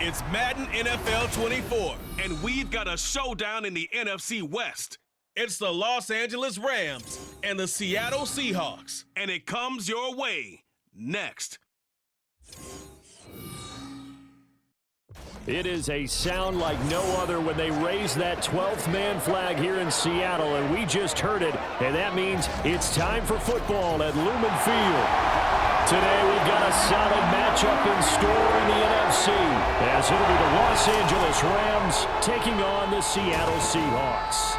It's Madden NFL 24, and we've got a showdown in the NFC West. It's the Los Angeles Rams and the Seattle Seahawks, and it comes your way next. It is a sound like no other when they raise that 12th man flag here in Seattle, and we just heard it, and that means it's time for football at Lumen Field. Today we've got a solid matchup in store in the NFC, as it'll be the Los Angeles Rams taking on the Seattle Seahawks.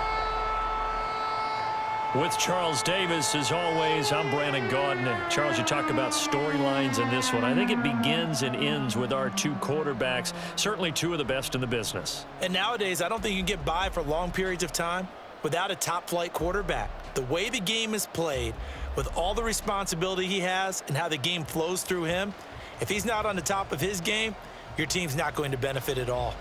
With Charles Davis, as always, I'm Brandon Gaudin. Charles, you talk about storylines in this one. I think it begins and ends with our two quarterbacks, certainly two of the best in the business. And nowadays, I don't think you can get by for long periods of time without a top-flight quarterback. The way the game is played, with all the responsibility he has and how the game flows through him, if he's not on the top of his game, your team's not going to benefit at all.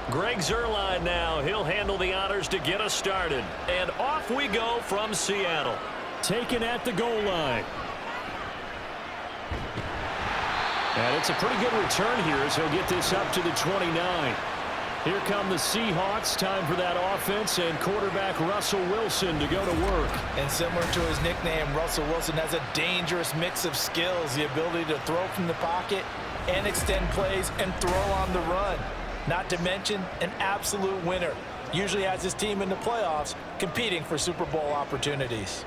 Greg Zuerlein now. He'll handle the honors to get us started. And off we go from Seattle. Taken at the goal line. And it's a pretty good return here as he'll get this up to the 29. Here come the Seahawks. Time for that offense and quarterback Russell Wilson to go to work. And similar to his nickname, Russell Wilson has a dangerous mix of skills. The ability to throw from the pocket and extend plays and throw on the run. Not to mention an absolute winner. Usually has his team in the playoffs competing for Super Bowl opportunities.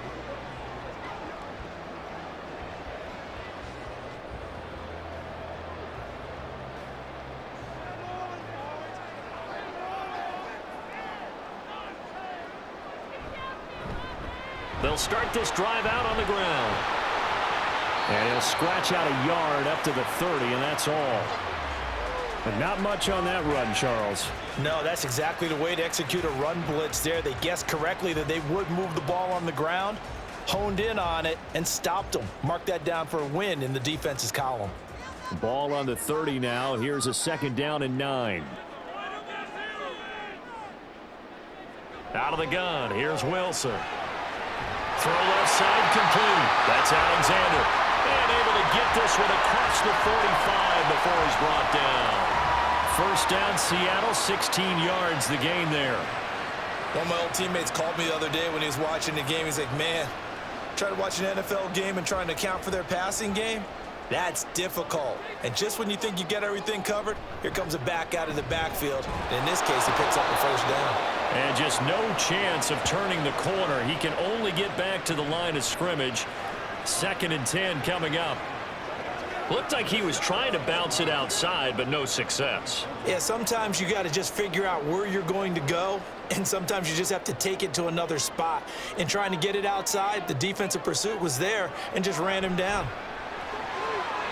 They'll start this drive out on the ground. And he'll scratch out a yard up to the 30, and that's all. But not much on that run, Charles. No, that's exactly the way to execute a run blitz there. They guessed correctly that they would move the ball on the ground, honed in on it, and stopped them. Mark that down for a win in the defense's column. Ball on the 30 now. Here's a 2nd down and 9. Out of the gun. Here's Wilson. Throw left side complete. That's Alexander. And able to get this one across the 45 before he's brought down. First down, Seattle, 16 yards the gain there. One of my old teammates called me the other day when he was watching the game. He's like, man, trying to watch an NFL game and trying to account for their passing game? That's difficult. And just when you think you get everything covered, here comes a back out of the backfield. And in this case, he picks up the first down. And just no chance of turning the corner. He can only get back to the line of scrimmage. 2nd and 10 coming up. Looked like he was trying to bounce it outside, but no success. Yeah, sometimes you got to just figure out where you're going to go, and sometimes you just have to take it to another spot. In trying to get it outside, the defensive pursuit was there and just ran him down.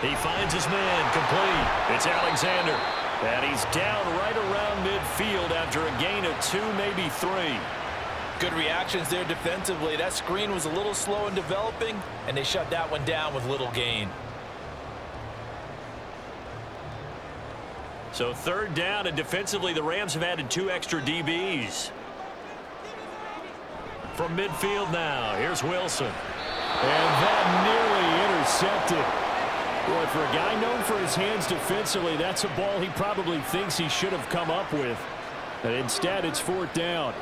He finds his man complete. It's Alexander. And he's down right around midfield after a gain of 2, maybe 3. Good reactions there defensively. That screen was a little slow in developing, and they shut that one down with little gain. So 3rd down, and defensively the Rams have added 2 extra DBs. From midfield now, here's Wilson. And that nearly intercepted. Boy, for a guy known for his hands defensively, that's a ball he probably thinks he should have come up with. But instead, it's 4th down.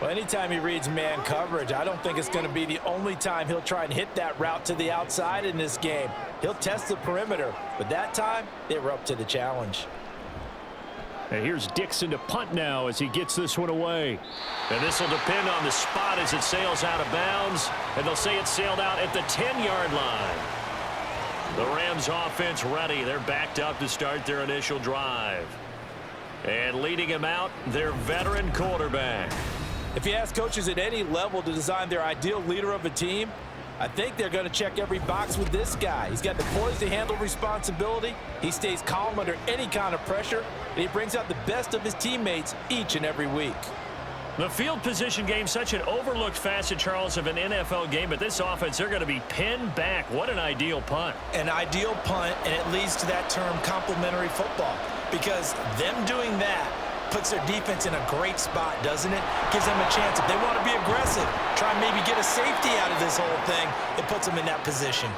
Well, anytime he reads man coverage, I don't think it's going to be the only time he'll try and hit that route to the outside in this game. He'll test the perimeter, but that time, they were up to the challenge. And here's Dixon to punt now as he gets this one away. And this will depend on the spot as it sails out of bounds. And they'll say it sailed out at the 10-yard line. The Rams offense ready. They're backed up to start their initial drive. And leading him out, their veteran quarterback. If you ask coaches at any level to design their ideal leader of a team, I think they're going to check every box with this guy. He's got the poise to handle responsibility. He stays calm under any kind of pressure, and he brings out the best of his teammates each and every week. The field position game, such an overlooked facet, Charles, of an NFL game, but this offense, they're going to be pinned back. What an ideal punt. An ideal punt, and it leads to that term complementary football, because them doing that puts their defense in a great spot, doesn't it? Gives them a chance. If they want to be aggressive, try and maybe get a safety out of this whole thing, it puts them in that position.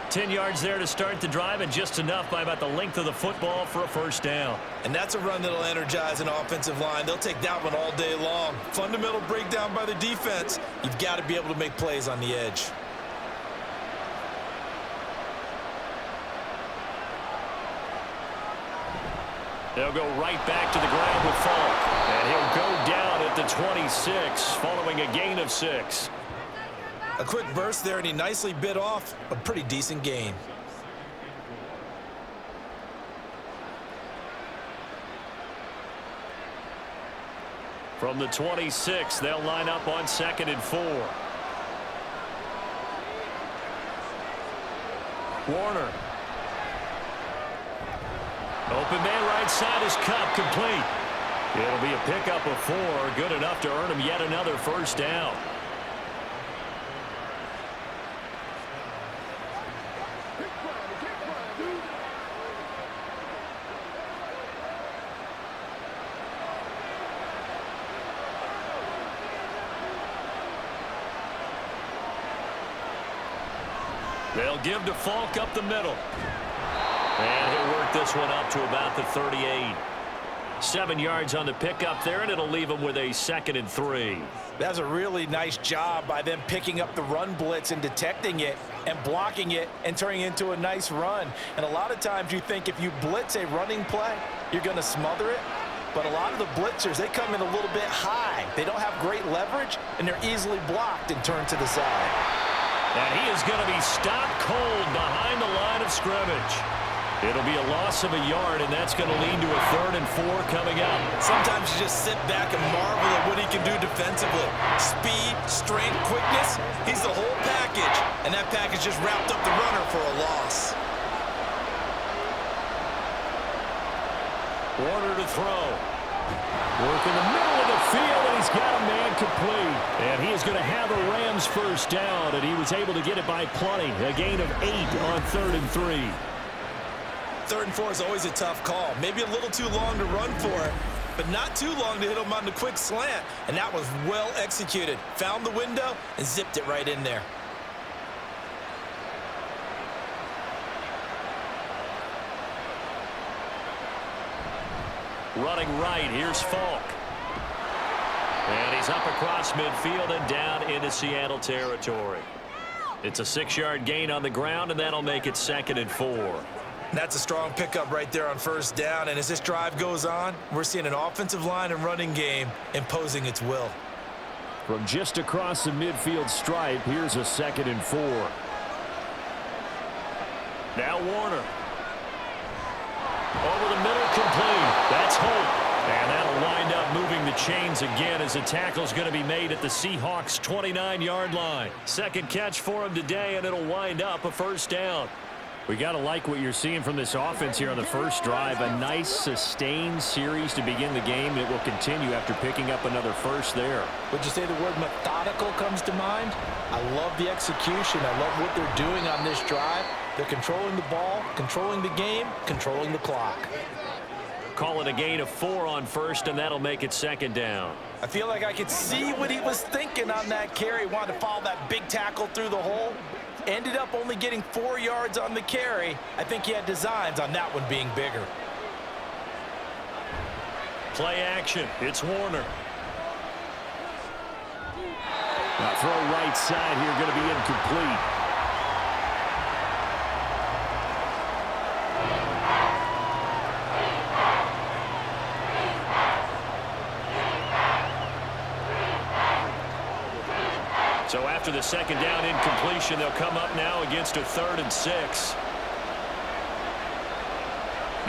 10 yards there to start the drive, and just enough by about the length of the football for a first down. And that's a run that'll energize an offensive line. They'll take that one all day long. Fundamental breakdown by the defense. You've got to be able to make plays on the edge. They'll go right back to the ground with Falk. And he'll go down at the 26, following a gain of 6. A quick burst there, and he nicely bit off a pretty decent gain. From the 26, they'll line up on 2nd and 4. Warner. Open man right side is Cup, complete. It'll be a pickup of 4, good enough to earn him yet another first down. They'll give to Falk up the middle. And he'll work this one up to about the 38. 7 yards on the pickup there, and it'll leave him with a 2nd and 3. That's a really nice job by them picking up the run blitz and detecting it and blocking it and turning it into a nice run. And a lot of times you think if you blitz a running play, you're going to smother it. But a lot of the blitzers, they come in a little bit high. They don't have great leverage, and they're easily blocked and turned to the side. And he is going to be stopped cold behind the line of scrimmage. It'll be a loss of a yard, and that's going to lead to a 3rd and 4 coming up. Sometimes you just sit back and marvel at what he can do defensively. Speed, strength, quickness, he's the whole package. And that package just wrapped up the runner for a loss. Warner to throw. Work in the middle of the field, and he's got a man complete. And he is going to have a Rams first down, and he was able to get it by plenty. A gain of 8 on 3rd and 3. 3rd and 4 is always a tough call. Maybe a little too long to run for it, but not too long to hit him on the quick slant. And that was well executed. Found the window and zipped it right in there. Running right, here's Falk. And he's up across midfield and down into Seattle territory. It's a 6-yard gain on the ground, and that'll make it 2nd and 4. That's a strong pickup right there on first down. And as this drive goes on, we're seeing an offensive line and running game imposing its will. From just across the midfield stripe, here's a 2nd and 4. Now Warner. Over the middle, complete. That's Holt. And that'll wind up moving the chains again as a tackle's going to be made at the Seahawks' 29-yard line. 2nd catch for him today, and it'll wind up a first down. We got to like what you're seeing from this offense here on the first drive. A nice, sustained series to begin the game, and it will continue after picking up another first there. Would you say the word methodical comes to mind? I love the execution. I love what they're doing on this drive. They're controlling the ball, controlling the game, controlling the clock. Call it a gain of 4 on first, and that'll make it 2nd down. I feel like I could see what he was thinking on that carry. Wanted to follow that big tackle through the hole. Ended up only getting 4 yards on the carry. I think he had designs on that one being bigger. Play action. It's Warner. Now throw right side here, going to be incomplete. So after the 2nd down incompletion, they'll come up now against a 3rd and 6.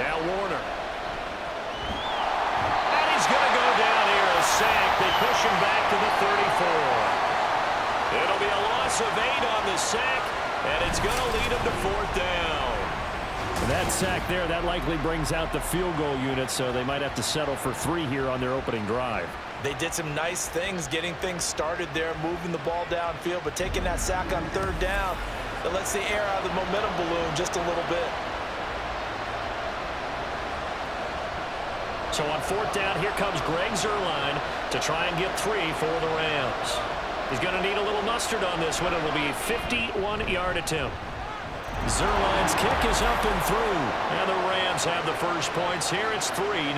Now Warner. And he's going to go down here, a sack. They push him back to the loss of 8 on the sack, and it's going to lead him to 4th down. That sack there, that likely brings out the field goal unit, so they might have to settle for 3 here on their opening drive. They did some nice things getting things started there, moving the ball downfield, but taking that sack on 3rd down, that lets the air out of the momentum balloon just a little bit. So on 4th down, here comes Greg Zuerlein to try and get 3 for the Rams. He's going to need a little mustard on this one. It'll be a 51-yard attempt. Zuerlein's kick is up and through, and the Rams have the first points here. It's 3-0.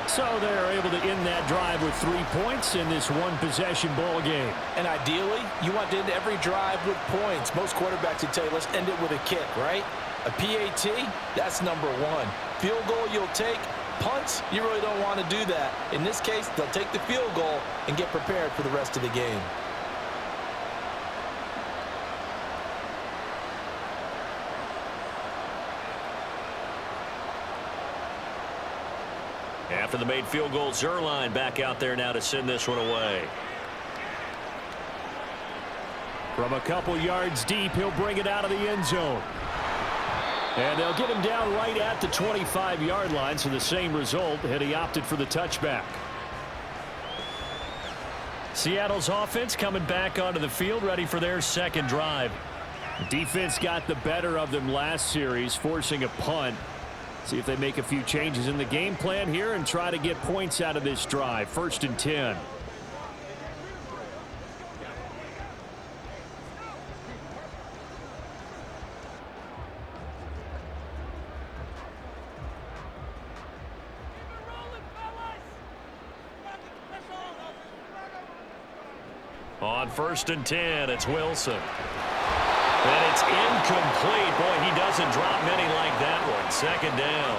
So they're able to end that drive with 3 points in this one-possession ball game. And ideally, you want to end every drive with points. Most quarterbacks would tell you, let's end it with a kick, right? A PAT, that's number 1. Field goal you'll take. Punts, you really don't want to do that. In this case, they'll take the field goal and get prepared for the rest of the game. After the made field goal, Zuerlein back out there now to send this one away. From a couple yards deep, he'll bring it out of the end zone. And they'll get him down right at the 25-yard line, so the same result, and he opted for the touchback. Seattle's offense coming back onto the field, ready for their second drive. The defense got the better of them last series, forcing a punt. See if they make a few changes in the game plan here and try to get points out of this drive. 1st and 10. On 1st and 10, it's Wilson. And it's incomplete. Boy, he doesn't drop many like that one. 2nd down.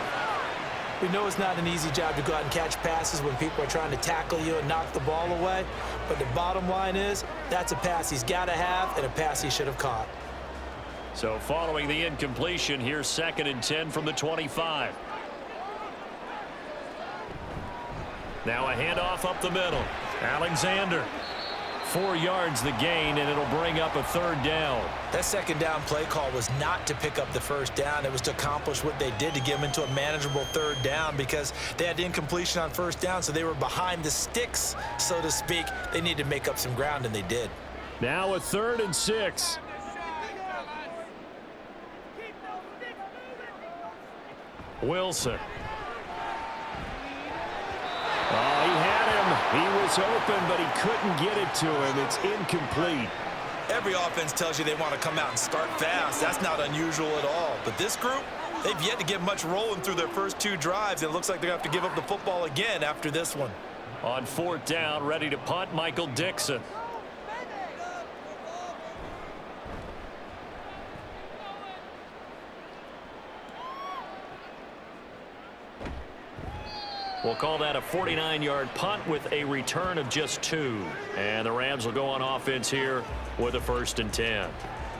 We know it's not an easy job to go out and catch passes when people are trying to tackle you and knock the ball away. But the bottom line is, that's a pass he's got to have and a pass he should have caught. So following the incompletion, here's 2nd and 10 from the 25. Now a handoff up the middle. Alexander. 4 yards the gain, and it'll bring up a 3rd down. That 2nd down play call was not to pick up the 1st down. It was to accomplish what they did to get them into a manageable 3rd down because they had incompletion on 1st down, so they were behind the sticks, so to speak. They needed to make up some ground, and they did. Now a 3rd and 6. Wilson. Oh, he had him. He was open, but he couldn't get it to him. It's incomplete. Every offense tells you they want to come out and start fast. That's not unusual at all. But this group, they've yet to get much rolling through their first 2 drives. And it looks like they're going to have to give up the football again after this one. On 4th down, ready to punt, Michael Dixon. We'll call that a 49-yard punt with a return of just 2. And the Rams will go on offense here with a 1st and 10.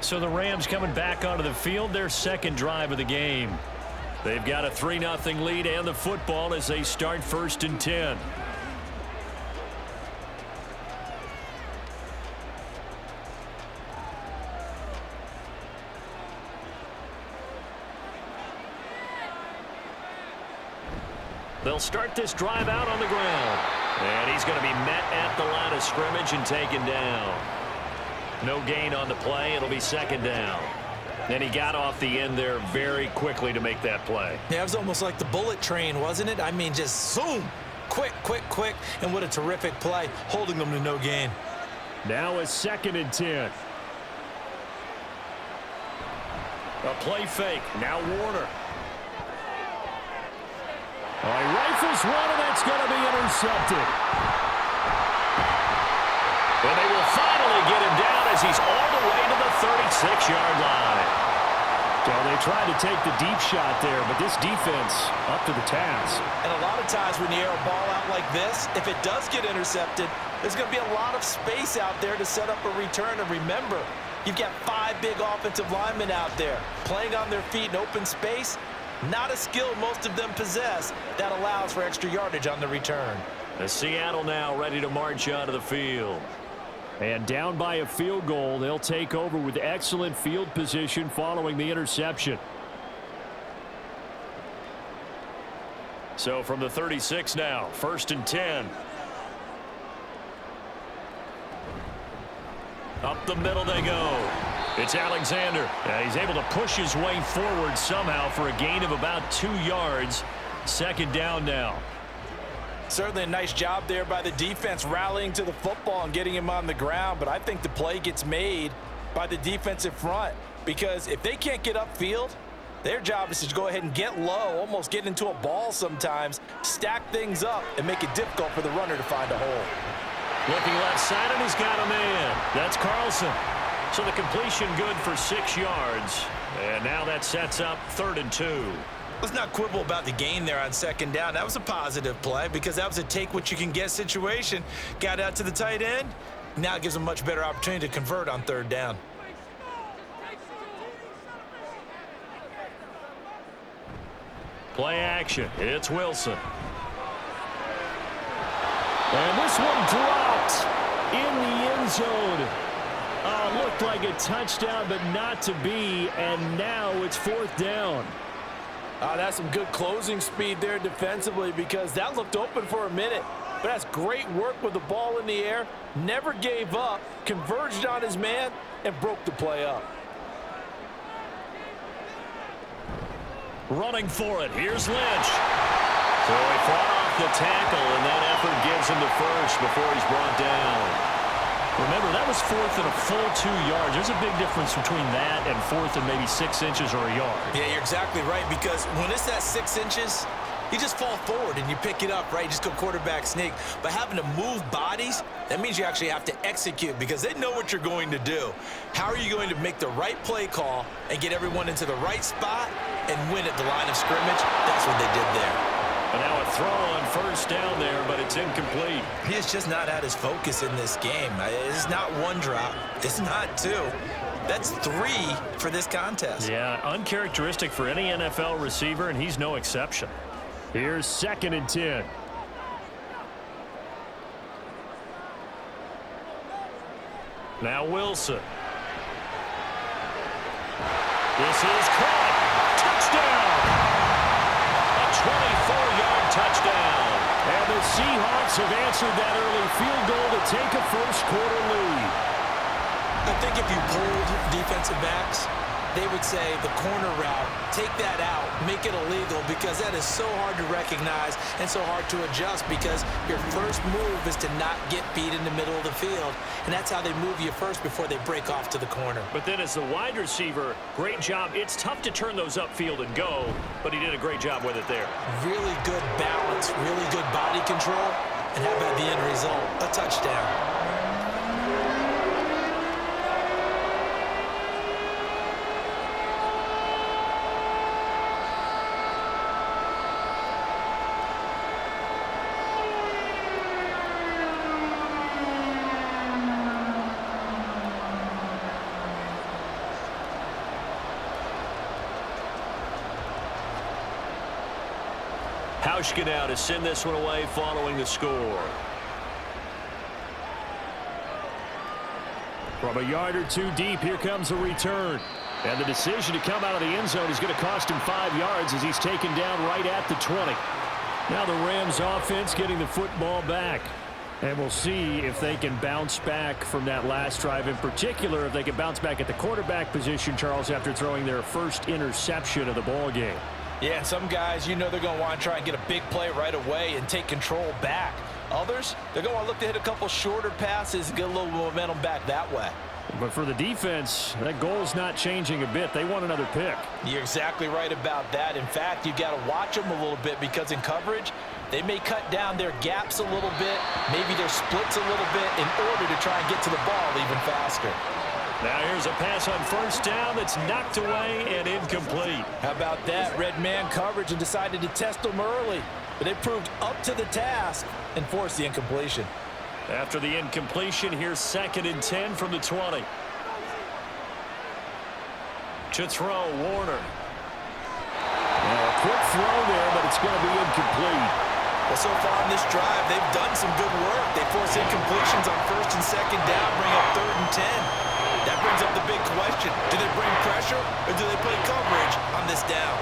So the Rams coming back onto the field, their 2nd drive of the game. They've got a 3-0 lead and the football as they start 1st and 10. They'll start this drive out on the ground. And he's going to be met at the line of scrimmage and taken down. No gain on the play. It'll be 2nd down. And he got off the end there very quickly to make that play. Yeah, it was almost like the bullet train, wasn't it? I mean, just zoom. Quick, quick, quick. And what a terrific play, holding them to no gain. Now a 2nd and 10. A play fake. Now Warner. Oh, he rifles one, and that's going to be intercepted. And they will finally get him down as he's all the way to the 36-yard line. So they tried to take the deep shot there, but this defense up to the task. And a lot of times when you air a ball out like this, if it does get intercepted, there's going to be a lot of space out there to set up a return. And remember, you've got 5 big offensive linemen out there playing on their feet in open space. Not a skill most of them possess that allows for extra yardage on the return. The Seattle now ready to march onto the field. And down by a field goal, they'll take over with excellent field position following the interception. So from the 36 now, 1st and 10. Up the middle they go. It's Alexander. He's able to push his way forward somehow for a gain of about 2 yards. 2nd down now. Certainly a nice job there by the defense rallying to the football and getting him on the ground, but I think the play gets made by the defensive front because if they can't get upfield, their job is to go ahead and get low, almost get into a ball sometimes, stack things up, and make it difficult for the runner to find a hole. Looking left side, and he's got a man. That's Carlson. So the completion good for 6 yards. And now that sets up 3rd and 2. Let's not quibble about the gain there on 2nd down. That was a positive play because that was a take-what-you-can-get situation. Got out to the tight end. Now it gives them a much better opportunity to convert on 3rd down. Play action. It's Wilson. And this one dropped in the end zone. Looked like a touchdown, but not to be. And now it's 4th down. That's some good closing speed there defensively because that looked open for a minute. But that's great work with the ball in the air. Never gave up, converged on his man, and broke the play up. Running for it. Here's Lynch. So he fought off the tackle, and that effort gives him the first before he's brought down. Remember, that was 4th and a full 2 yards. There's a big difference between that and 4th and maybe 6 inches or a yard. Yeah, you're exactly right, because when it's that 6 inches, you just fall forward and you pick it up, right? You just go quarterback sneak. But having to move bodies, that means you actually have to execute because they know what you're going to do. How are you going to make the right play call and get everyone into the right spot and win at the line of scrimmage? That's what they did there. And now a throw on 1st down there, but it's incomplete. He has just not had his focus in this game. It's not 1 drop. It's not 2. That's 3 for this contest. Yeah, uncharacteristic for any NFL receiver, and he's no exception. Here's 2nd and 10. Now Wilson. This is caught. Touchdown! 24-yard touchdown. And the Seahawks have answered that early field goal to take a 1st-quarter lead. I think if you pulled defensive backs, they would say the corner route, take that out, make it illegal because that is so hard to recognize and so hard to adjust because your first move is to not get beat in the middle of the field. And that's how they move you first before they break off to the corner. But then as the wide receiver, great job. It's tough to turn those upfield and go, but he did a great job with it there. Really good balance, really good body control. And how about the end result? A touchdown. Hauschka now to send this one away following the score. From a yard or 2 deep, here comes a return. And the decision to come out of the end zone is going to cost him 5 yards as he's taken down right at the 20. Now the Rams offense getting the football back. And we'll see if they can bounce back from that last drive. In particular, if they can bounce back at the quarterback position, Charles, after throwing their first interception of the ball game. Yeah, and some guys, you know they're going to want to try and get a big play right away and take control back. Others, they're going to look to hit a couple shorter passes and get a little momentum back that way. But for the defense, that goal's not changing a bit. They want another pick. You're exactly right about that. In fact, you got to watch them a little bit because in coverage, they may cut down their gaps a little bit, maybe their splits a little bit in order to try and get to the ball even faster. Now here's a pass on 1st down that's knocked away and incomplete. How about that? Red man coverage and decided to test them early. But they proved up to the task and forced the incompletion. After the incompletion, here's 2nd and 10 from the 20. To throw, Warner. Now a quick throw there, but it's going to be incomplete. Well, so far on this drive, they've done some good work. They force incompletions on first and second down, bring up 3rd and 10. That brings up the big question. Do they bring pressure or do they play coverage on this down?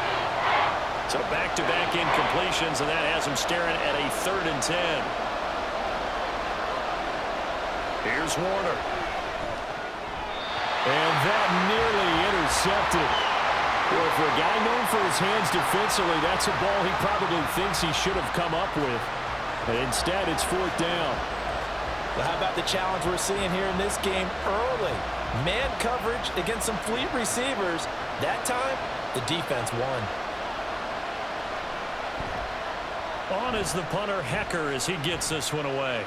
So back-to-back incompletions, and that has them staring at a 3rd and 10. Here's Warner. And that nearly intercepted. Well, for a guy known for his hands defensively, that's a ball he probably thinks he should have come up with. But instead, it's 4th down. Well, how about the challenge we're seeing here in this game early? Man coverage against some fleet receivers. That time, the defense won. On is the punter, Hecker, as he gets this one away.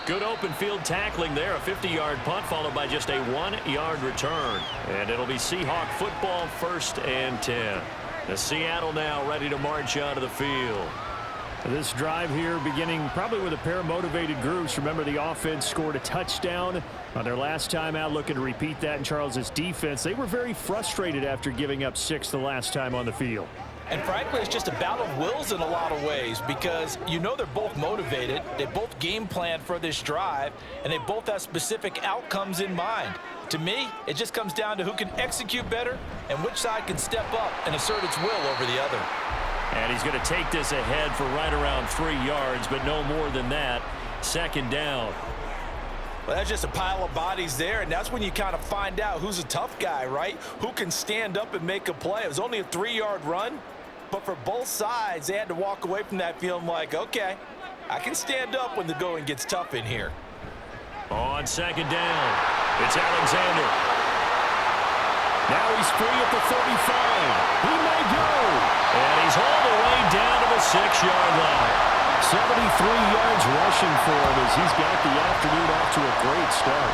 Good open field tackling there. A 50-yard punt followed by just a 1-yard return. And it'll be Seahawk football, 1st and 10. The Seattle now ready to march out of the field. This drive here beginning probably with a pair of motivated groups. Remember, the offense scored a touchdown on their last time out, looking to repeat that in Charles's defense. They were very frustrated after giving up 6 the last time on the field. And frankly, it's just a battle of wills in a lot of ways because you know they're both motivated, they both game plan for this drive, and they both have specific outcomes in mind. To me, it just comes down to who can execute better and which side can step up and assert its will over the other. And he's going to take this ahead for right around 3 yards, but no more than that. 2nd down. Well, that's just a pile of bodies there, and that's when you kind of find out who's a tough guy, right? Who can stand up and make a play. It was only a 3-yard run. But for both sides, they had to walk away from that feeling like, okay, I can stand up when the going gets tough in here. On 2nd down, it's Alexander. Now he's free at the 35. He may go. And he's all the way down to the 6-yard line. 73 yards rushing for him as he's got the afternoon off to a great start.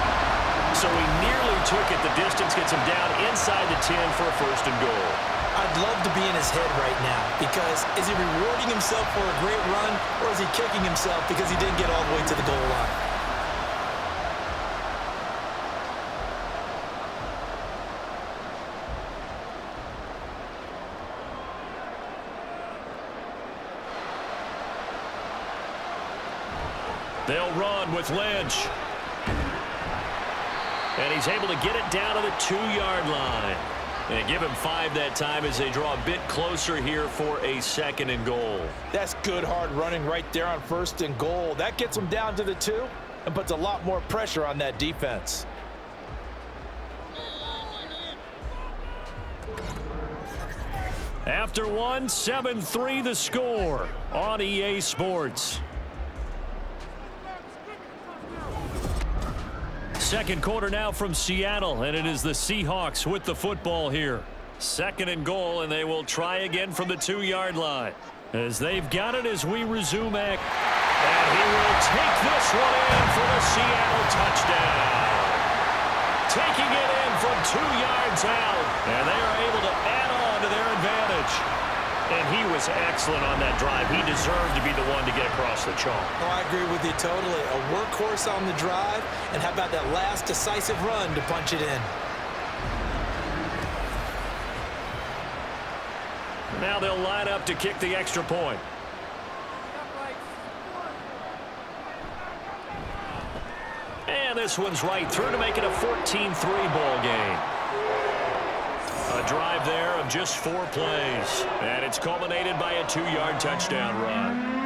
So he nearly took it the distance, gets him down inside the 10 for a 1st and goal. I'd love to be in his head right now because is he rewarding himself for a great run or is he kicking himself because he didn't get all the way to the goal line? They'll run with Lynch. And he's able to get it down to the 2-yard line. And give him 5 that time as they draw a bit closer here for a 2nd and goal. That's good hard running right there on 1st and goal. That gets them down to the 2 and puts a lot more pressure on that defense. After 1, 7-3 the score on EA Sports. 2nd quarter now from Seattle, and it is the Seahawks with the football here. 2nd and goal, and they will try again from the 2-yard line. As they've got it as we resume act. And he will take this one in for the Seattle touchdown. Taking it in from 2 yards out, and they are able to add on to their advantage. And he was excellent on that drive. He deserved to be the one to get across the chalk. Oh, I agree with you totally. A workhorse on the drive, and how about that last decisive run to punch it in? Now they'll line up to kick the extra point. And this one's right through to make it a 14-3 ball game. A drive there of just 4 plays. And it's culminated by a 2-yard touchdown run.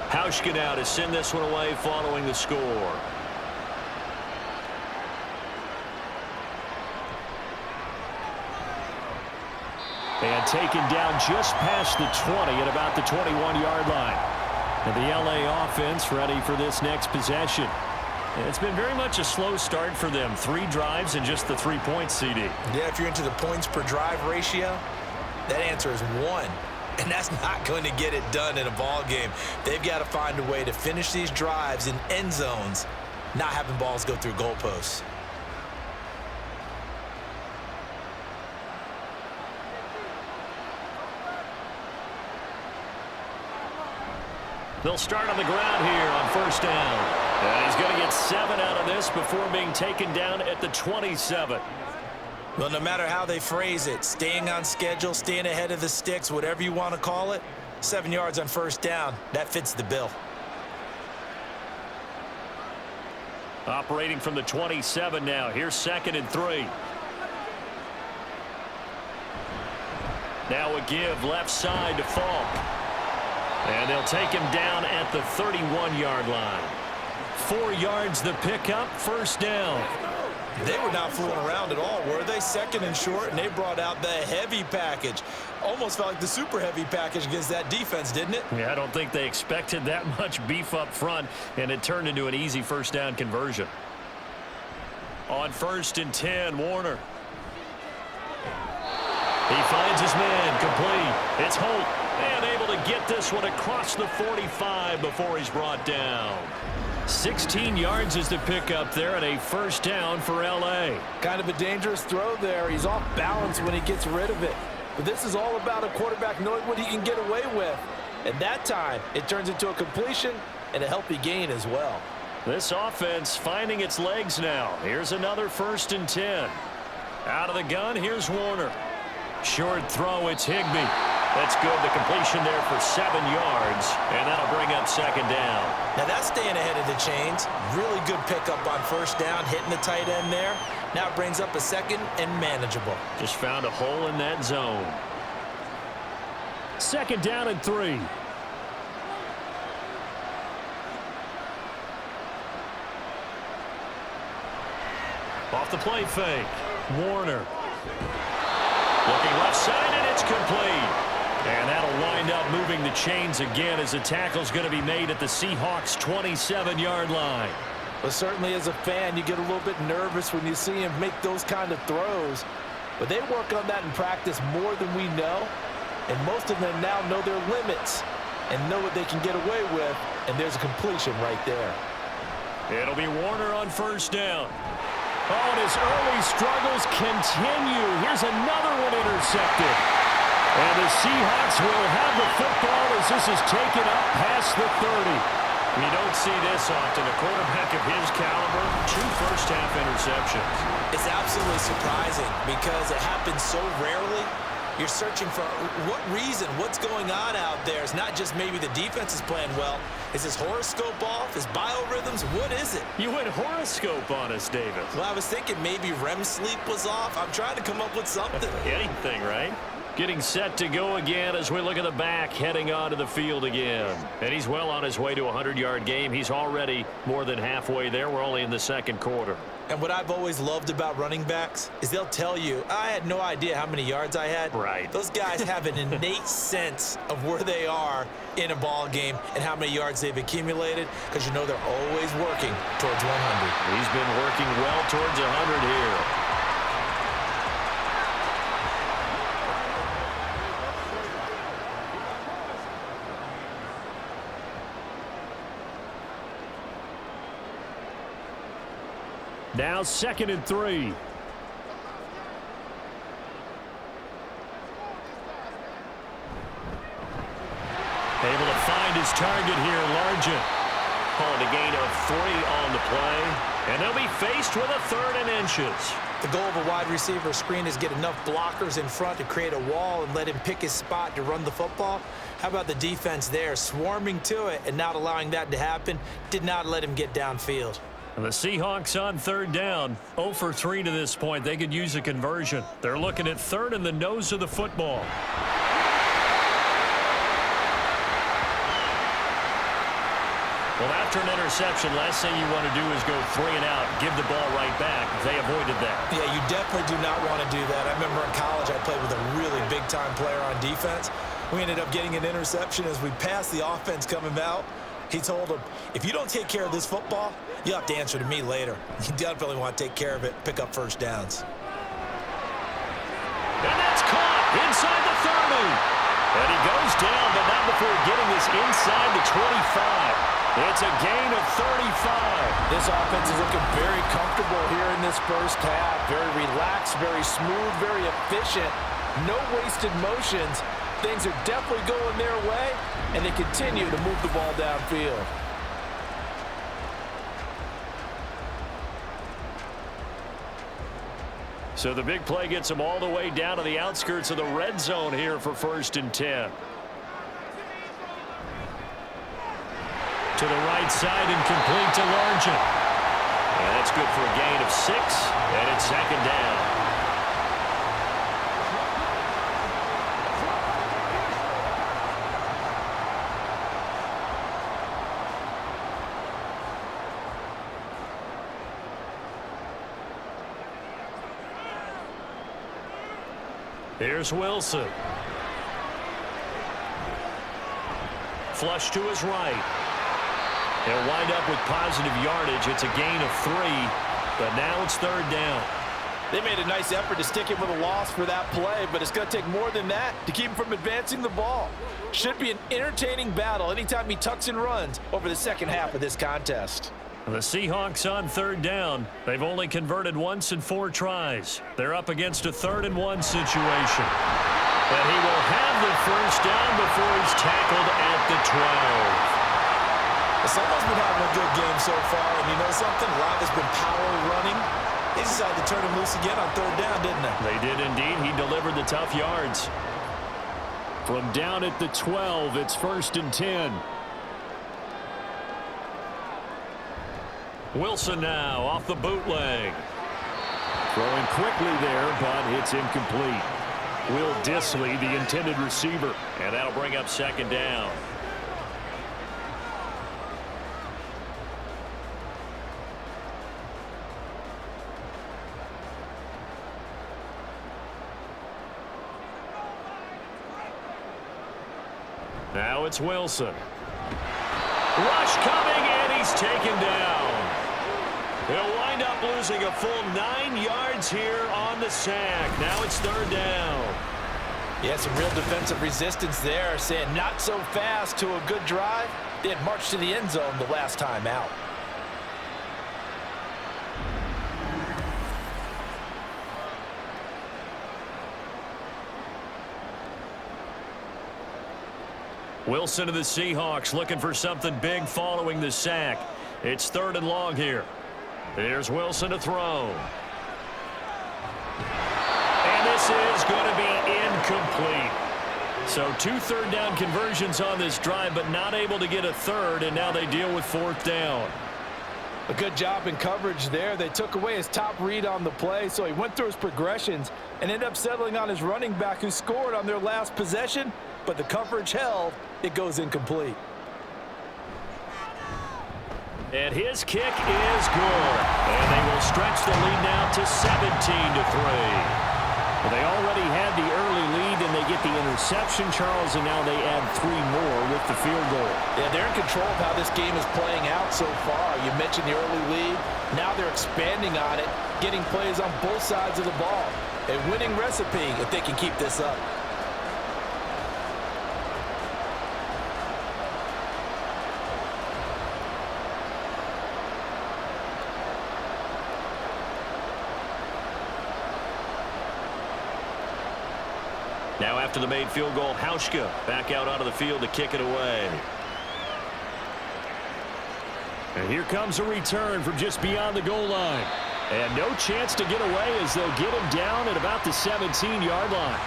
Hauschka now to send this one away following the score. And taken down just past the 20 at about the 21-yard line. And the LA offense ready for this next possession. It's been very much a slow start for them. 3 drives and just the 3 points, CD. Yeah, if you're into the points per drive ratio, that answer is 1. and that's not going to get it done in a ball game. They've got to find a way to finish these drives in end zones, not having balls go through goalposts. They'll start on the ground here on first down. And he's going to get 7 out of this before being taken down at the 27. Well, no matter how they phrase it, staying on schedule, staying ahead of the sticks, whatever you want to call it, 7 yards on first down, that fits the bill. Operating from the 27 now. Here's 2nd and 3. Now a give left side to Falk. And they'll take him down at the 31-yard line. 4 yards the pickup, first down. They were not fooling around at all, were they? 2nd and short, and they brought out the heavy package. Almost felt like the super heavy package against that defense, didn't it? Yeah, I don't think they expected that much beef up front, and it turned into an easy first down conversion. On 1st and 10, Warner. He finds his man, complete. It's Holt, and able to get this one across the 45 before he's brought down. 16 yards is the pickup there, and a first down for L.A. Kind of a dangerous throw there. He's off balance when he gets rid of it. But this is all about a quarterback knowing what he can get away with. And that time, it turns into a completion and a healthy gain as well. This offense finding its legs now. Here's another 1st and 10. Out of the gun, here's Warner. Short throw, it's Higbee. That's good. The completion there for 7 yards, and that'll bring up 2nd down. Now that's staying ahead of the chains. Really good pickup on first down, hitting the tight end there. Now it brings up a 2nd and manageable. Just found a hole in that zone. 2nd down and 3. Off the play fake. Warner. Looking left side, and it's complete. And that'll wind up moving the chains again as the tackle's going to be made at the Seahawks' 27-yard line. But certainly as a fan, you get a little bit nervous when you see him make those kind of throws. But they work on that in practice more than we know. And most of them now know their limits and know what they can get away with. And there's a completion right there. It'll be Warner on first down. Oh, and his early struggles continue. Here's another one intercepted. And the Seahawks will have the football as this is taken up past the 30. You don't see this often. A quarterback of his caliber, 2 first-half interceptions. It's absolutely surprising because it happens so rarely. You're searching for what reason, what's going on out there. It's not just maybe the defense is playing well. Is his horoscope off? His biorhythms? What is it? You went horoscope on us, David. Well, I was thinking maybe REM sleep was off. I'm trying to come up with something. Anything, right? Getting set to go again as we look at the back, heading onto the field again. And he's well on his way to a 100-yard game. He's already more than halfway there. We're only in the 2nd quarter. And what I've always loved about running backs is they'll tell you, I had no idea how many yards I had. Right. Those guys have an innate sense of where they are in a ball game and how many yards they've accumulated because you know they're always working towards 100. He's been working well towards 100 here. Now 2nd and 3. Able to find his target here, Largent. Calling a gain of 3 on the play. And they'll be faced with a 3rd and inches. The goal of a wide receiver screen is get enough blockers in front to create a wall and let him pick his spot to run the football. How about the defense there, swarming to it and not allowing that to happen? Did not let him get downfield. And the Seahawks on 3rd down, 0 for 3 to this point. They could use a conversion. They're looking at 3rd and the nose of the football. Well, after an interception, last thing you want to do is go 3 and out, give the ball right back. They avoided that. Yeah, you definitely do not want to do that. I remember in college I played with a really big-time player on defense. We ended up getting an interception as we passed the offense coming out. He told him, if you don't take care of this football, you'll have to answer to me later. You definitely want to take care of it, pick up first downs. And that's caught inside the 30. And he goes down, but not before getting this inside the 25. It's a gain of 35. This offense is looking very comfortable here in this first half. Very relaxed, very smooth, very efficient. No wasted motions. Things are definitely going their way, and they continue to move the ball downfield. So the big play gets them all the way down to the outskirts of the red zone here for 1st and 10. To the right side and complete to Largent. And that's good for a gain of 6, and it's 2nd down. Here's Wilson. Flush to his right. They'll wind up with positive yardage. It's a gain of 3, but now it's 3rd down. They made a nice effort to stick him with a loss for that play, but it's going to take more than that to keep him from advancing the ball. Should be an entertaining battle anytime he tucks and runs over the second half of this contest. The Seahawks on 3rd down. They've only converted once in 4 tries. They're up against a 3rd and 1 situation. And he will have the 1st down before he's tackled at the 12. Someone's been having a good game so far, and you know something? A lot has been power running. They decided to turn him loose again on 3rd down, didn't they? They did indeed. He delivered the tough yards. From down at the 12, it's 1st and 10. Wilson now off the bootleg. Throwing quickly there, but it's incomplete. Will Dissly, the intended receiver, and that'll bring up 2nd down. Now it's Wilson. Rush coming, and he's taken down. He'll wind up losing a full 9 yards here on the sack. Now it's 3rd down. Yeah, some real defensive resistance there, saying not so fast to a good drive. They had marched to the end zone the last time out. Wilson of the Seahawks looking for something big following the sack. It's 3rd and long here. Here's Wilson to throw. And this is going to be incomplete. So 2 3rd down conversions on this drive, but not able to get a 3rd, and now they deal with 4th down. A good job in coverage there. They took away his top read on the play, so he went through his progressions and ended up settling on his running back who scored on their last possession, but the coverage held. It goes incomplete. And his kick is good. And they will stretch the lead now to 17-3. Well, they already had the early lead, and they get the interception, Charles, and now they add 3 more with the field goal. Yeah, they're in control of how this game is playing out so far. You mentioned the early lead. Now they're expanding on it, getting plays on both sides of the ball. A winning recipe if they can keep this up. Now after the made field goal, Hauschka back out onto the field to kick it away. And here comes a return from just beyond the goal line. And no chance to get away as they'll get him down at about the 17-yard line.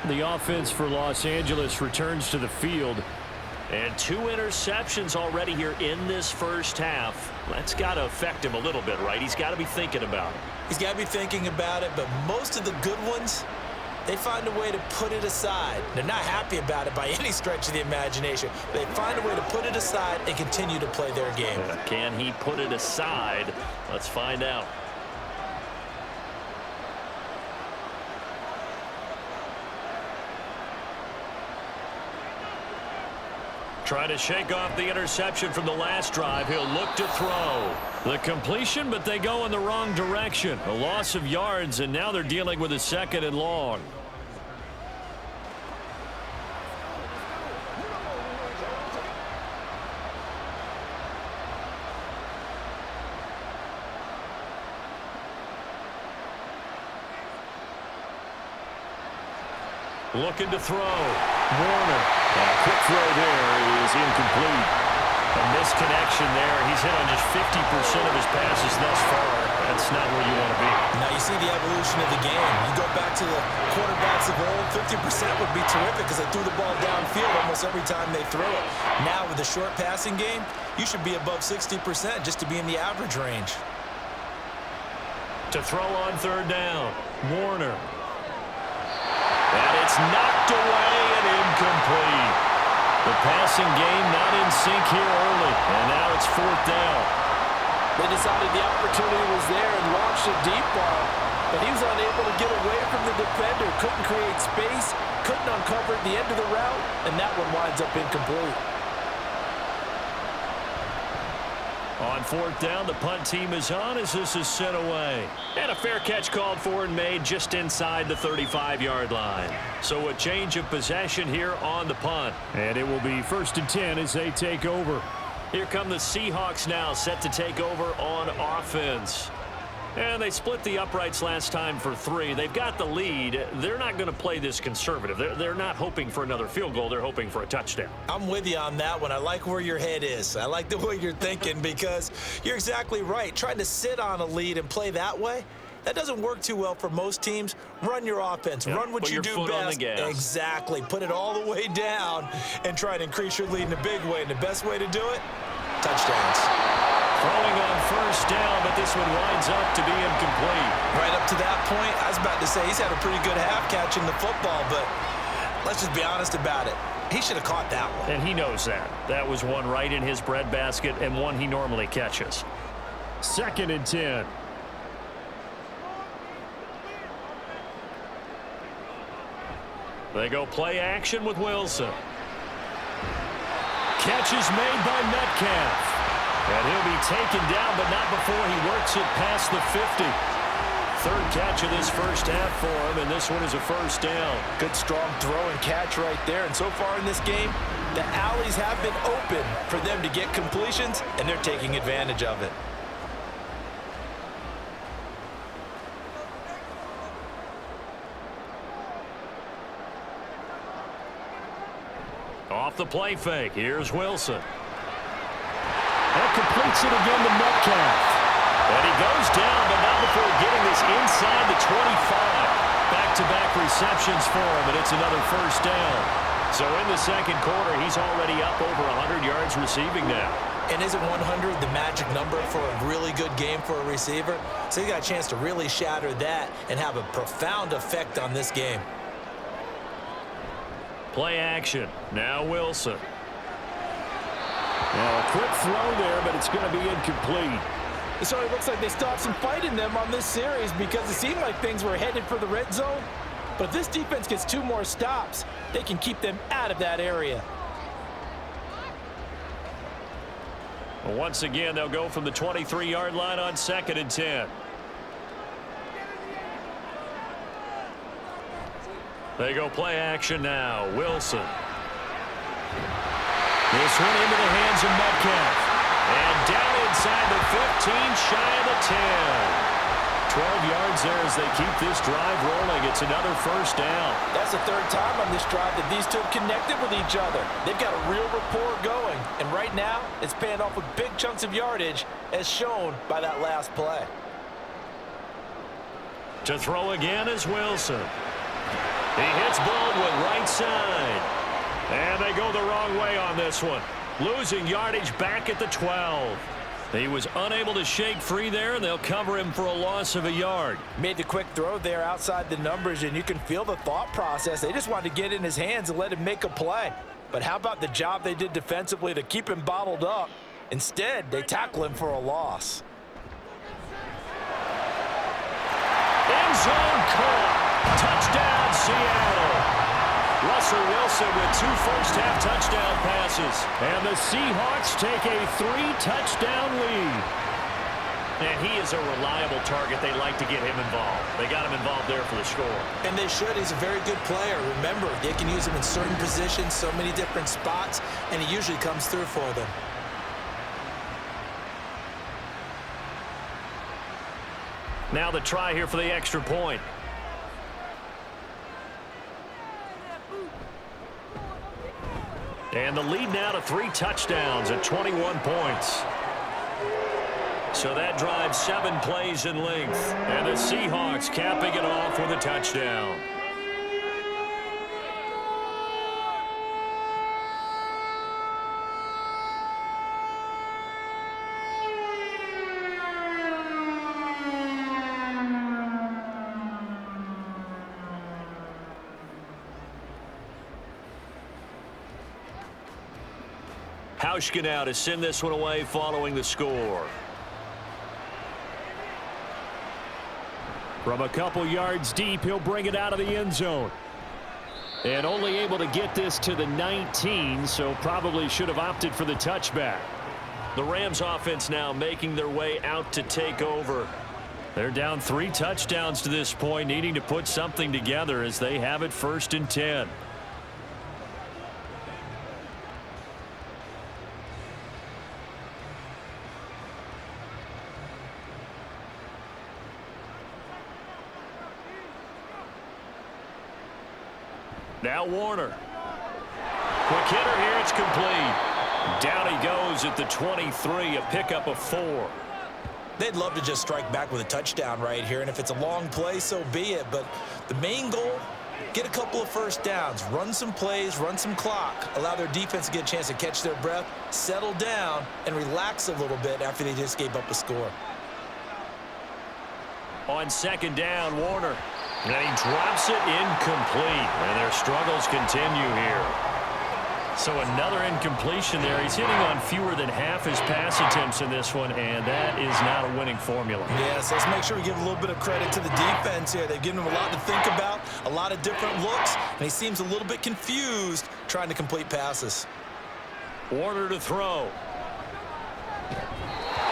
The offense for Los Angeles returns to the field. And 2 interceptions already here in this first half. That's got to affect him a little bit, right? He's got to be thinking about it. He's got to be thinking about it, but most of the good ones, they find a way to put it aside. They're not happy about it by any stretch of the imagination. They find a way to put it aside and continue to play their game. Can he put it aside? Let's find out. Trying to shake off the interception from the last drive. He'll look to throw. The completion, but they go in the wrong direction. A loss of yards, and now they're dealing with a 2nd and long. Looking to throw. Warner. A quick throw there is incomplete. A misconnection there. He's hit on just 50% of his passes thus far. That's not where you want to be. Now you see the evolution of the game. You go back to the quarterbacks of old, 50% would be terrific because they threw the ball downfield almost every time they throw it. Now with the short passing game, you should be above 60% just to be in the average range. To throw on third down. Warner. And it's knocked away and incomplete. The passing game not in sync here early. And now it's fourth down. They decided the opportunity was there and launched a deep ball, but he was unable to get away from the defender. Couldn't create space, couldn't uncover the end of the route, and that one winds up incomplete. On fourth down, the punt team is on as this is sent away. And a fair catch called for and made just inside the 35-yard line. So a change of possession here on the punt. And it will be 1st and 10 as they take over. Here come the Seahawks now, set to take over on offense. And they split the uprights last time for 3. They've got the lead. They're not going to play this conservative. They're not hoping for another field goal. They're hoping for a touchdown. I'm with you on that one. I like where your head is. I like the way you're thinking because you're exactly right. Trying to sit on a lead and play that way, that doesn't work too well for most teams. Run your offense. Yep. Run what you do best. Exactly. Put it all the way down and try to increase your lead in a big way. And the best way to do it, touchdowns. Throwing on first down, but this one winds up to be incomplete. Right up to that point, I was about to say he's had a pretty good half catching the football, but let's just be honest about it. He should have caught that one. And he knows that. That was one right in his breadbasket and one he normally catches. 2nd and 10. They go play action with Wilson. Catch is made by Metcalf. And he'll be taken down, but not before he works it past the 50. 3rd catch of this first half for him, and this one is a first down. Good strong throw and catch right there. And so far in this game, the alleys have been open for them to get completions, and they're taking advantage of it. Off the play fake, here's Wilson. That completes it again to Metcalf. And he goes down, but not before getting this inside the 25. Back-to-back receptions for him, and it's another first down. So in the second quarter, he's already up over 100 yards receiving now. And isn't 100 the magic number for a really good game for a receiver? So he got a chance to really shatter that and have a profound effect on this game. Play action. Now Wilson. Now a quick throw there, but it's going to be incomplete. So it looks like they stopped some fight in them on this series because it seemed like things were headed for the red zone. But if this defense gets 2 more stops, they can keep them out of that area. Well, once again, they'll go from the 23-yard line on 2nd and 10. They go play action now. Wilson. This one into the hands of Metcalf. And down inside the 15, shy of the 10. 12 yards there as they keep this drive rolling. It's another first down. That's the 3rd time on this drive that these two have connected with each other. They've got a real rapport going. And right now, it's paying off with big chunks of yardage as shown by that last play. To throw again is Wilson. He hits Baldwin right side. And they go the wrong way on this one. Losing yardage back at the 12. He was unable to shake free there, and they'll cover him for a loss of a yard. Made the quick throw there outside the numbers, and you can feel the thought process. They just wanted to get in his hands and let him make a play. But how about the job they did defensively to keep him bottled up? Instead, they tackle him for a loss. End zone caught. Touchdown, Seattle. Russell Wilson with 2 first-half touchdown passes. And the Seahawks take a 3-touchdown lead. And he is a reliable target. They like to get him involved. They got him involved there for the score. And they should. He's a very good player. Remember, they can use him in certain positions, so many different spots, and he usually comes through for them. Now the try here for the extra point. And the lead now to 3 touchdowns at 21 points. So that drives 7 plays in length. And the Seahawks capping it off with a touchdown. Hauschka now to send this one away following the score. From a couple yards deep, he'll bring it out of the end zone. And only able to get this to the 19, so probably should have opted for the touchback. The Rams offense now making their way out to take over. They're down 3 touchdowns to this point, needing to put something together as they have it 1st and 10. Now Warner. Quick hitter here, it's complete. Down he goes at the 23, a pickup of 4. They'd love to just strike back with a touchdown right here, and if it's a long play, so be it. But the main goal, get a couple of first downs, run some plays, run some clock, allow their defense to get a chance to catch their breath, settle down, and relax a little bit after they just gave up a score. On 2nd down, Warner. And he drops it incomplete. And their struggles continue here. So another incompletion there. He's hitting on fewer than half his pass attempts in this one, and that is not a winning formula. Yes, let's make sure we give a little bit of credit to the defense here. They've given him a lot to think about, a lot of different looks, and he seems a little bit confused trying to complete passes. Warner to throw.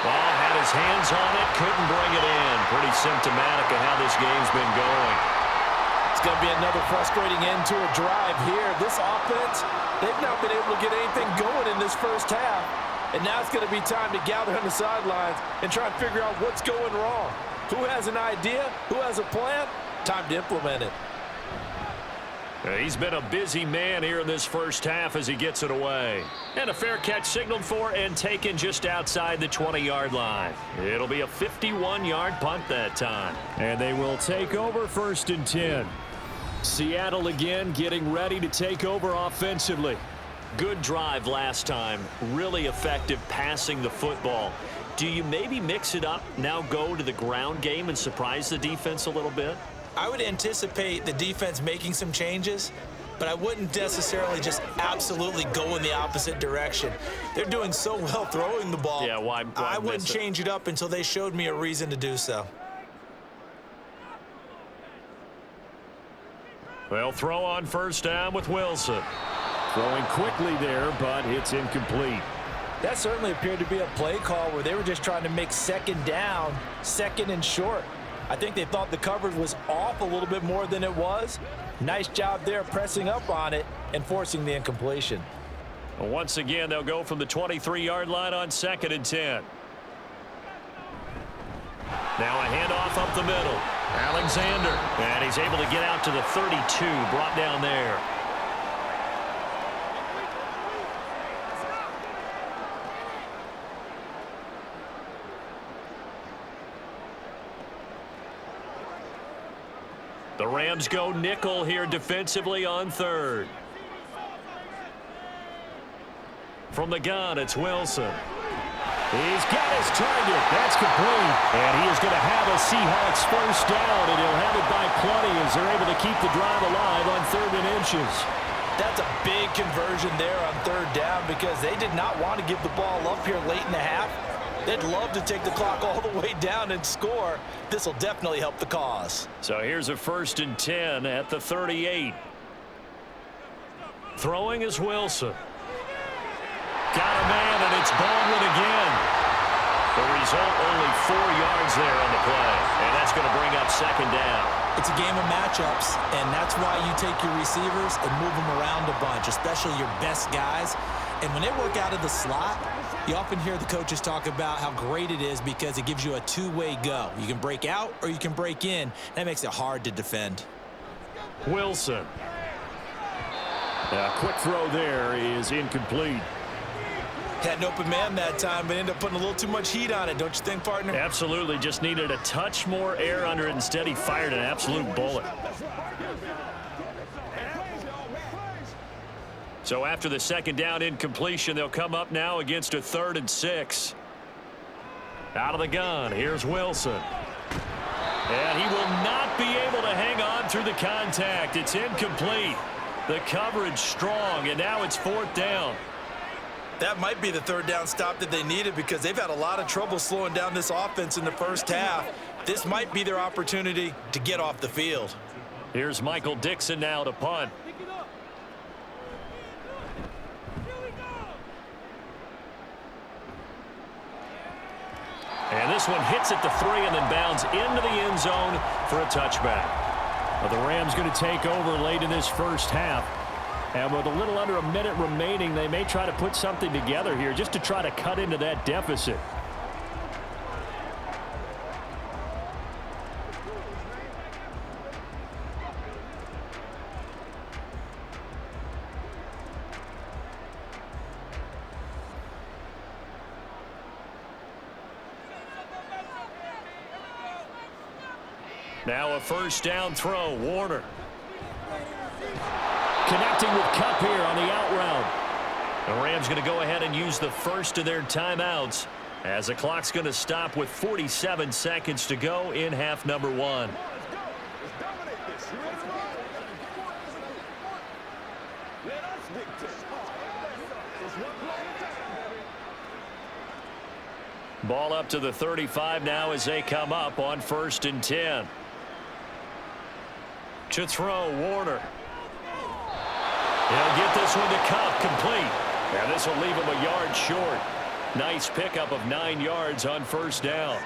Ball had his hands on it, couldn't bring it in. Pretty symptomatic of how this game's been going. It's going to be another frustrating end to a drive here. This offense, they've not been able to get anything going in this first half. And now it's going to be time to gather on the sidelines and try and figure out what's going wrong. Who has an idea? Who has a plan? Time to implement it. He's been a busy man here in this first half as he gets it away. And a fair catch signaled for and taken just outside the 20-yard line. It'll be a 51-yard punt that time. And they will take over 1st and 10. Seattle again getting ready to take over offensively. Good drive last time. Really effective passing the football. Do you maybe mix it up, now go to the ground game and surprise the defense a little bit? I would anticipate the defense making some changes, but I wouldn't necessarily just absolutely go in the opposite direction. They're doing so well throwing the ball. Yeah, why I wouldn't change it up until they showed me a reason to do so. They'll throw on 1st down with Wilson. Throwing quickly there, but it's incomplete. That certainly appeared to be a play call where they were just trying to make 2nd down, 2nd and short. I think they thought the coverage was off a little bit more than it was. Nice job there pressing up on it and forcing the incompletion. Once again, they'll go from the 23-yard line on 2nd and 10. Now a handoff up the middle. Alexander. And he's able to get out to the 32, brought down there. The Rams go nickel here defensively on 3rd. From the gun, it's Wilson. He's got his target. That's complete. And he is going to have a Seahawks 1st down, and he'll have it by plenty as they're able to keep the drive alive on 3rd and inches. That's a big conversion there on 3rd down because they did not want to give the ball up here late in the half. They'd love to take the clock all the way down and score. This will definitely help the cause. So here's a 1st and 10 at the 38. Throwing is Wilson. Got a man, and it's Baldwin again. The result, only 4 yards there on the play. And that's going to bring up 2nd down. It's a game of matchups, and that's why you take your receivers and move them around a bunch, especially your best guys. And when they work out of the slot, you often hear the coaches talk about how great it is because it gives you a two-way go. You can break out or you can break in. That makes it hard to defend. Wilson. A quick throw there is incomplete. Had an open man that time, but ended up putting a little too much heat on it, don't you think, partner? Absolutely. Just needed a touch more air under it. Instead, he fired an absolute bullet. So after the second down incompletion, they'll come up now against a 3rd and 6. Out of the gun, here's Wilson. And he will not be able to hang on through the contact. It's incomplete. The coverage strong, and now it's 4th down. That might be the 3rd down stop that they needed because they've had a lot of trouble slowing down this offense in the first half. This might be their opportunity to get off the field. Here's Michael Dixon now to punt. And this one hits at the 3 and then bounds into the end zone for a touchback. Well, the Rams going to take over late in this first half. And with a little under a minute remaining, they may try to put something together here just to try to cut into that deficit. Now a first down throw, Warner. Connecting with Kupp here on the out route. The Rams going to go ahead and use the first of their timeouts as the clock's going to stop with 47 seconds to go in half number 1. Ball up to the 35 now as they come up on 1st and 10. To throw, Warner. He'll get this one to Kupp, complete. And this will leave him a yard short. Nice pickup of 9 yards on first down.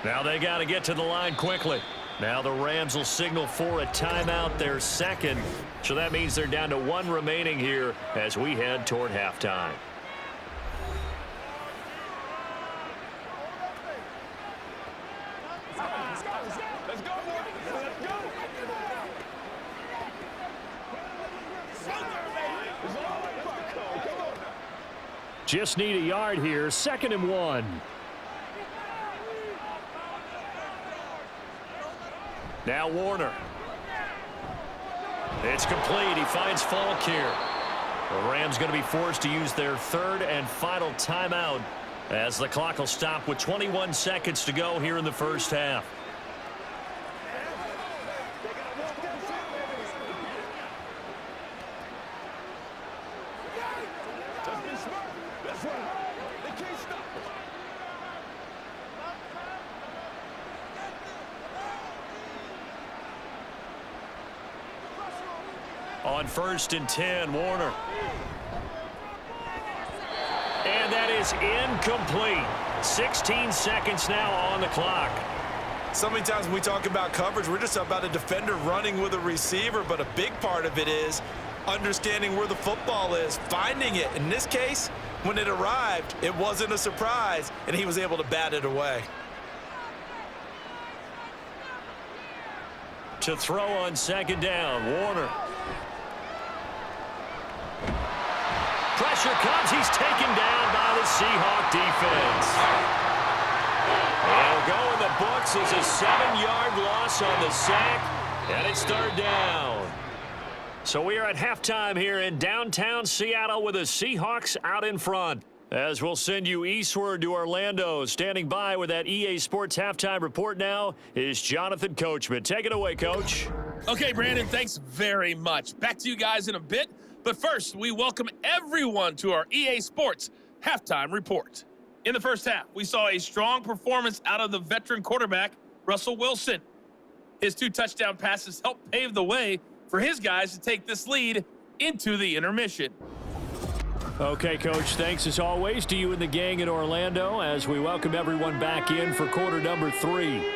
Now they got to get to the line quickly. Now the Rams will signal for a timeout, their second. So that means they're down to 1 remaining here as we head toward halftime. Just need a yard here, 2nd and 1. Now Warner. It's complete. He finds Falk here. The Rams going to be forced to use their 3rd and final timeout as the clock will stop with 21 seconds to go here in the first half. On 1st and 10, Warner. And that is incomplete. 16 seconds now on the clock. So many times when we talk about coverage, we're just about a defender running with a receiver, but a big part of it is understanding where the football is, finding it. In this case, when it arrived, it wasn't a surprise, and he was able to bat it away. To throw on 2nd down, Warner. Pressure comes. He's taken down by the Seahawk defense. It'll go in the books as a 7-yard loss on the sack, and it's 3rd down. So we are at halftime here in downtown Seattle with the Seahawks out in front. As we'll send you eastward to Orlando. Standing by with that EA Sports halftime report now is Jonathan Coachman. Take it away, Coach. Okay, Brandon, thanks very much. Back to you guys in a bit. But first, we welcome everyone to our EA Sports halftime report. In the first half, we saw a strong performance out of the veteran quarterback, Russell Wilson. His 2 touchdown passes helped pave the way for his guys to take this lead into the intermission. Okay, Coach, thanks as always to you and the gang in Orlando as we welcome everyone back in for quarter number 3.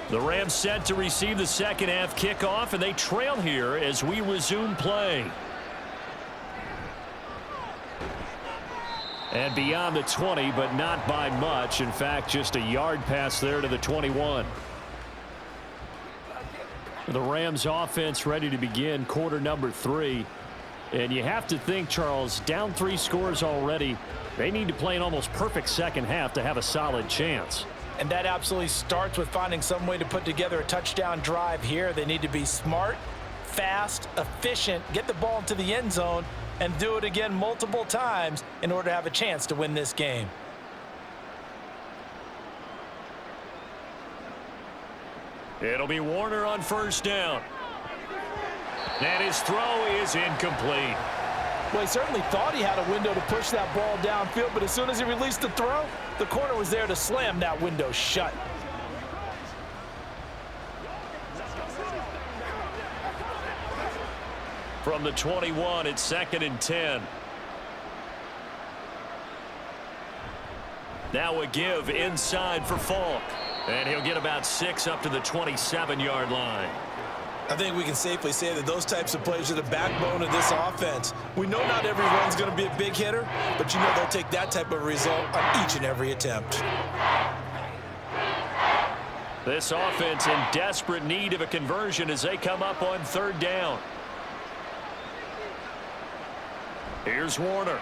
The Rams set to receive the second half kickoff, and they trail here as we resume play. And beyond the 20, but not by much. In fact, just a yard pass there to the 21. The Rams offense ready to begin quarter number 3. And you have to think, Charles, down 3 scores already. They need to play an almost perfect second half to have a solid chance. And that absolutely starts with finding some way to put together a touchdown drive here. They need to be smart, fast, efficient, get the ball into the end zone, and do it again multiple times in order to have a chance to win this game. It'll be Warner on first down. And his throw is incomplete. Well, he certainly thought he had a window to push that ball downfield, but as soon as he released the throw, the corner was there to slam that window shut. From the 21, it's 2nd and 10. Now a give inside for Falk. And he'll get about 6 up to the 27-yard line. I think we can safely say that those types of plays are the backbone of this offense. We know not every run's going to be a big hitter, but you know they'll take that type of result on each and every attempt. This offense in desperate need of a conversion as they come up on 3rd down. Here's Warner.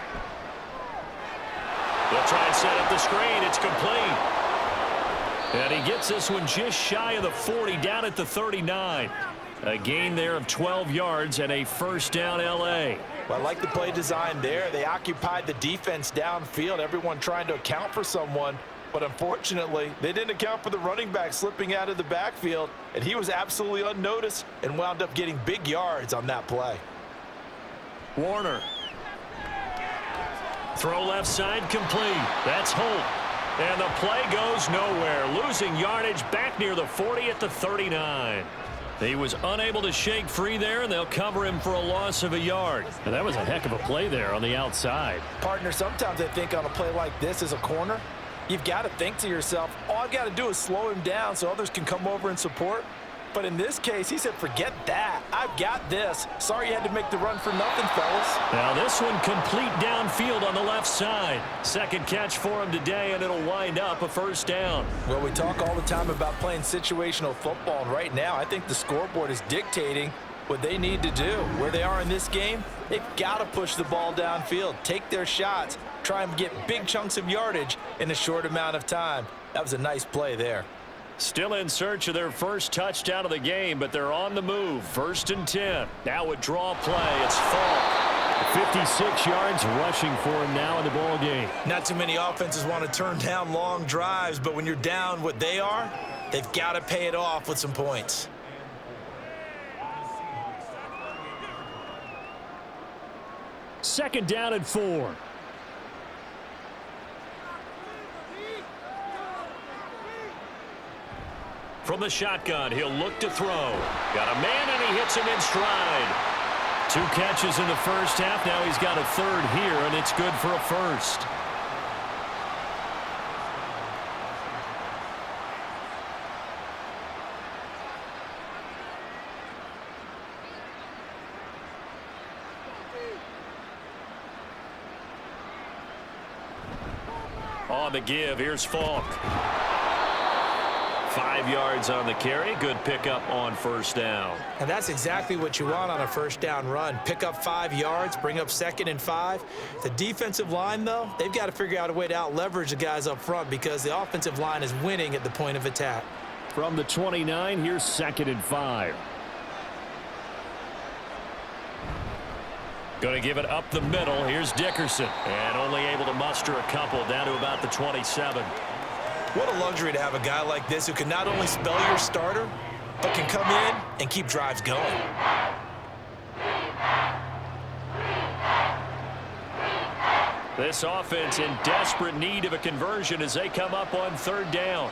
They'll try and set up the screen. It's complete. And he gets this one just shy of the 40, down at the 39. A gain there of 12 yards and a first down L.A. Well, I like the play design there. They occupied the defense downfield, everyone trying to account for someone. But unfortunately, they didn't account for the running back slipping out of the backfield, and he was absolutely unnoticed and wound up getting big yards on that play. Warner. Throw left side complete. That's Holt. And the play goes nowhere. Losing yardage back near the 40 at the 39. He was unable to shake free there, and they'll cover him for a loss of a yard. And that was a heck of a play there on the outside. Partner, sometimes I think on a play like this as a corner, you've got to think to yourself, all I've got to do is slow him down so others can come over and support. But in this case, he said, forget that. I've got this. Sorry you had to make the run for nothing, fellas. Now this one complete downfield on the left side. Second catch for him today, and it'll wind up a first down. Well, we talk all the time about playing situational football, and right now I think the scoreboard is dictating what they need to do. Where they are in this game, they've got to push the ball downfield, take their shots, try and get big chunks of yardage in a short amount of time. That was a nice play there. Still in search of their first touchdown of the game, but they're on the move. 1st and 10. Now a draw play. It's Falk. 56 yards rushing for him now in the ball game. Not too many offenses want to turn down long drives, but when you're down what they are, they've got to pay it off with some points. Second down and 4. From the shotgun, he'll look to throw. Got a man, and he hits him in stride. 2 catches in the first half. Now he's got a 3rd here, and it's good for a first. On the give, here's Falk. 5 yards on the carry. Good pickup on first down. And that's exactly what you want on a first down run. Pick up 5 yards, bring up 2nd and 5. The defensive line, though, they've got to figure out a way to out-leverage the guys up front because the offensive line is winning at the point of attack. From the 29, here's 2nd and 5. Going to give it up the middle. Here's Dickerson. And only able to muster a couple down to about the 27. What a luxury to have a guy like this who can not only spell your starter, but can come in and keep drives going. This offense in desperate need of a conversion as they come up on 3rd down.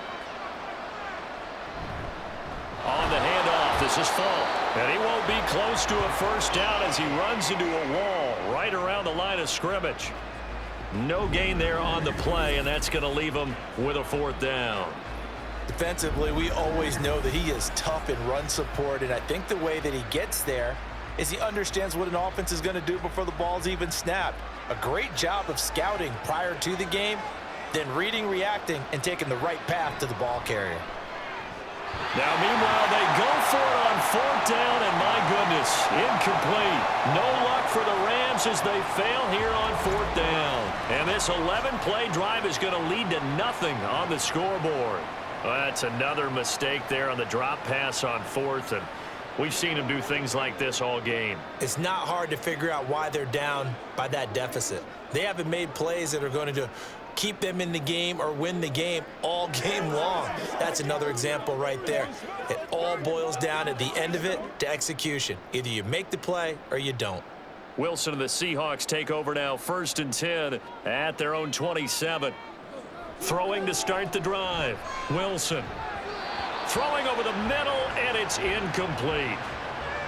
On the handoff, this is Falk. And he won't be close to a first down as he runs into a wall right around the line of scrimmage. No gain there on the play, and that's going to leave him with a 4th down. Defensively, we always know that he is tough in run support, and I think the way that he gets there is he understands what an offense is going to do before the ball's even snapped. A great job of scouting prior to the game, then reading, reacting, and taking the right path to the ball carrier. Now, meanwhile, they go for it on 4th down, and my goodness, incomplete. No luck for the Rams as they fail here on 4th down. And this 11-play drive is going to lead to nothing on the scoreboard. Well, that's another mistake there on the drop pass on 4th, and we've seen him do things like this all game. It's not hard to figure out why they're down by that deficit. They haven't made plays that are going to keep them in the game or win the game all game long. That's another example right there. It all boils down at the end of it to execution. Either you make the play or you don't. Wilson and the Seahawks take over now, 1st and 10 at their own 27. Throwing to start the drive. Wilson throwing over the middle, and it's incomplete.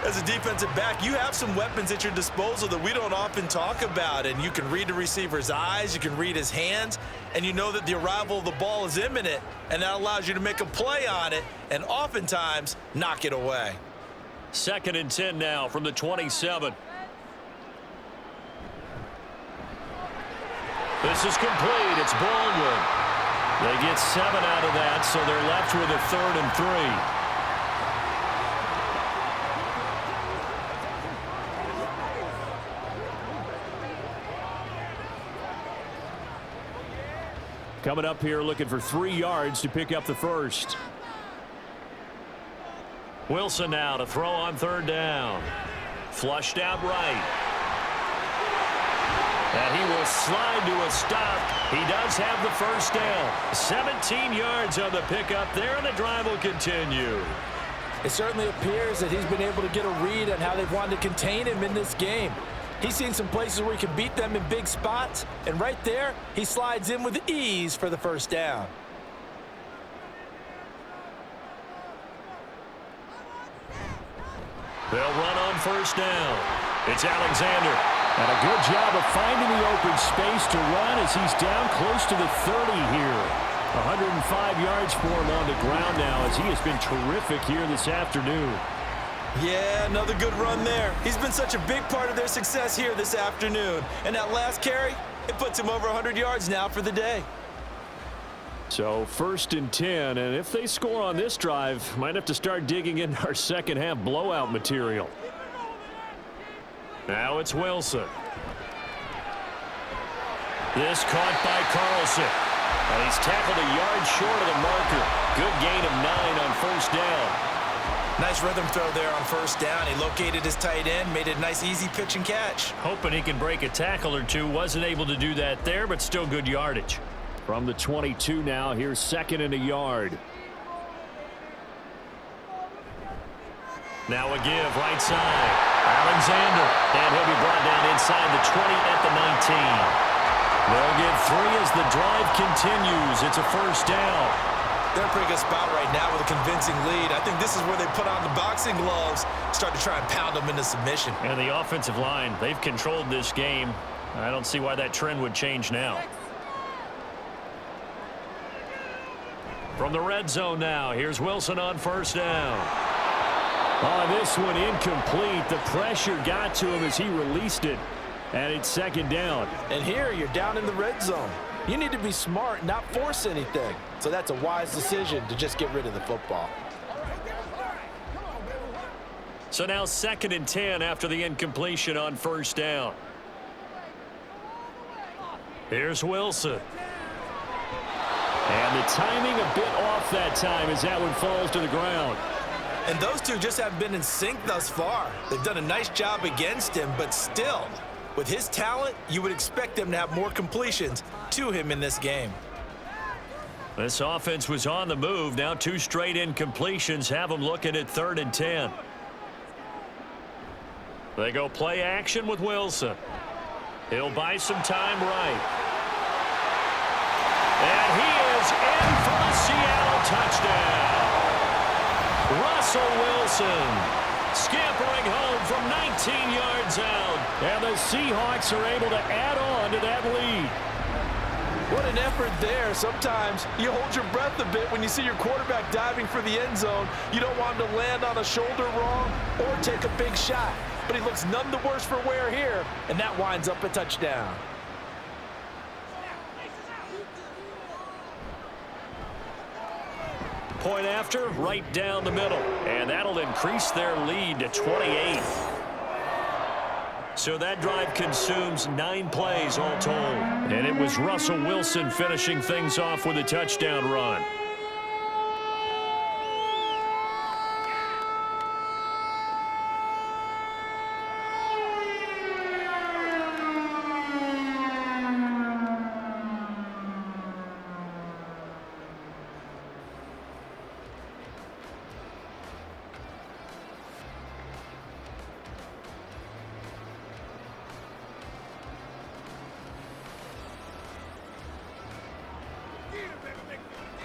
As a defensive back, you have some weapons at your disposal that we don't often talk about, and you can read the receiver's eyes, you can read his hands, and you know that the arrival of the ball is imminent, and that allows you to make a play on it and oftentimes knock it away. 2nd and 10 now from the 27. This is complete. It's Baldwin. They get 7 out of that, so they're left with a 3rd and 3. Coming up here looking for 3 yards to pick up the first. Wilson now to throw on 3rd down. Flushed out right. And he will slide to a stop. He does have the first down. 17 yards on the pickup there, and the drive will continue. It certainly appears that he's been able to get a read on how they've wanted to contain him in this game. He's seen some places where he can beat them in big spots, and right there, he slides in with ease for the first down. They'll run on 1st down. It's Alexander. And a good job of finding the open space to run as he's down close to the 30 here. 105 yards for him on the ground now as he has been terrific here this afternoon. Yeah, another good run there. He's been such a big part of their success here this afternoon. And that last carry, it puts him over 100 yards now for the day. So 1st and 10, and if they score on this drive, might have to start digging in our second half blowout material. Now it's Wilson. This caught by Carlson. And he's tackled a yard short of the marker. Good gain of 9 on 1st down. Nice rhythm throw there on 1st down. He located his tight end, made it a nice easy pitch and catch. Hoping he can break a tackle or two. Wasn't able to do that there, but still good yardage. From the 22 now, here's 2nd and a yard. Now a give, right side. Alexander. And he'll be brought down inside the 20 at the 19. They'll get 3 as the drive continues. It's a 1st down. They're in a pretty good spot right now with a convincing lead. I think this is where they put on the boxing gloves, start to try and pound them into submission. And the offensive line, they've controlled this game. I don't see why that trend would change now. From the red zone now, here's Wilson on 1st down. Oh, this one incomplete. The pressure got to him as he released it. And it's 2nd down. And here you're down in the red zone. You need to be smart, not force anything. So that's a wise decision to just get rid of the football. So now 2nd and 10 after the incompletion on 1st down. Here's Wilson. And the timing a bit off that time as that one falls to the ground. And those two just haven't been in sync thus far. They've done a nice job against him, but still, with his talent, you would expect them to have more completions to him in this game. This offense was on the move. Now 2 straight incompletions have them looking at 3rd and 10. They go play action with Wilson. He'll buy some time right. And he is in for the Seattle touchdown. Russell Wilson scampering home from 19 yards out. And the Seahawks are able to add on to that lead. What an effort there. Sometimes you hold your breath a bit when you see your quarterback diving for the end zone. You don't want him to land on a shoulder wrong or take a big shot. But he looks none the worse for wear here, and that winds up a touchdown. Point after, right down the middle. And that'll increase their lead to 28. So that drive consumes 9 plays all told. And it was Russell Wilson finishing things off with a touchdown run.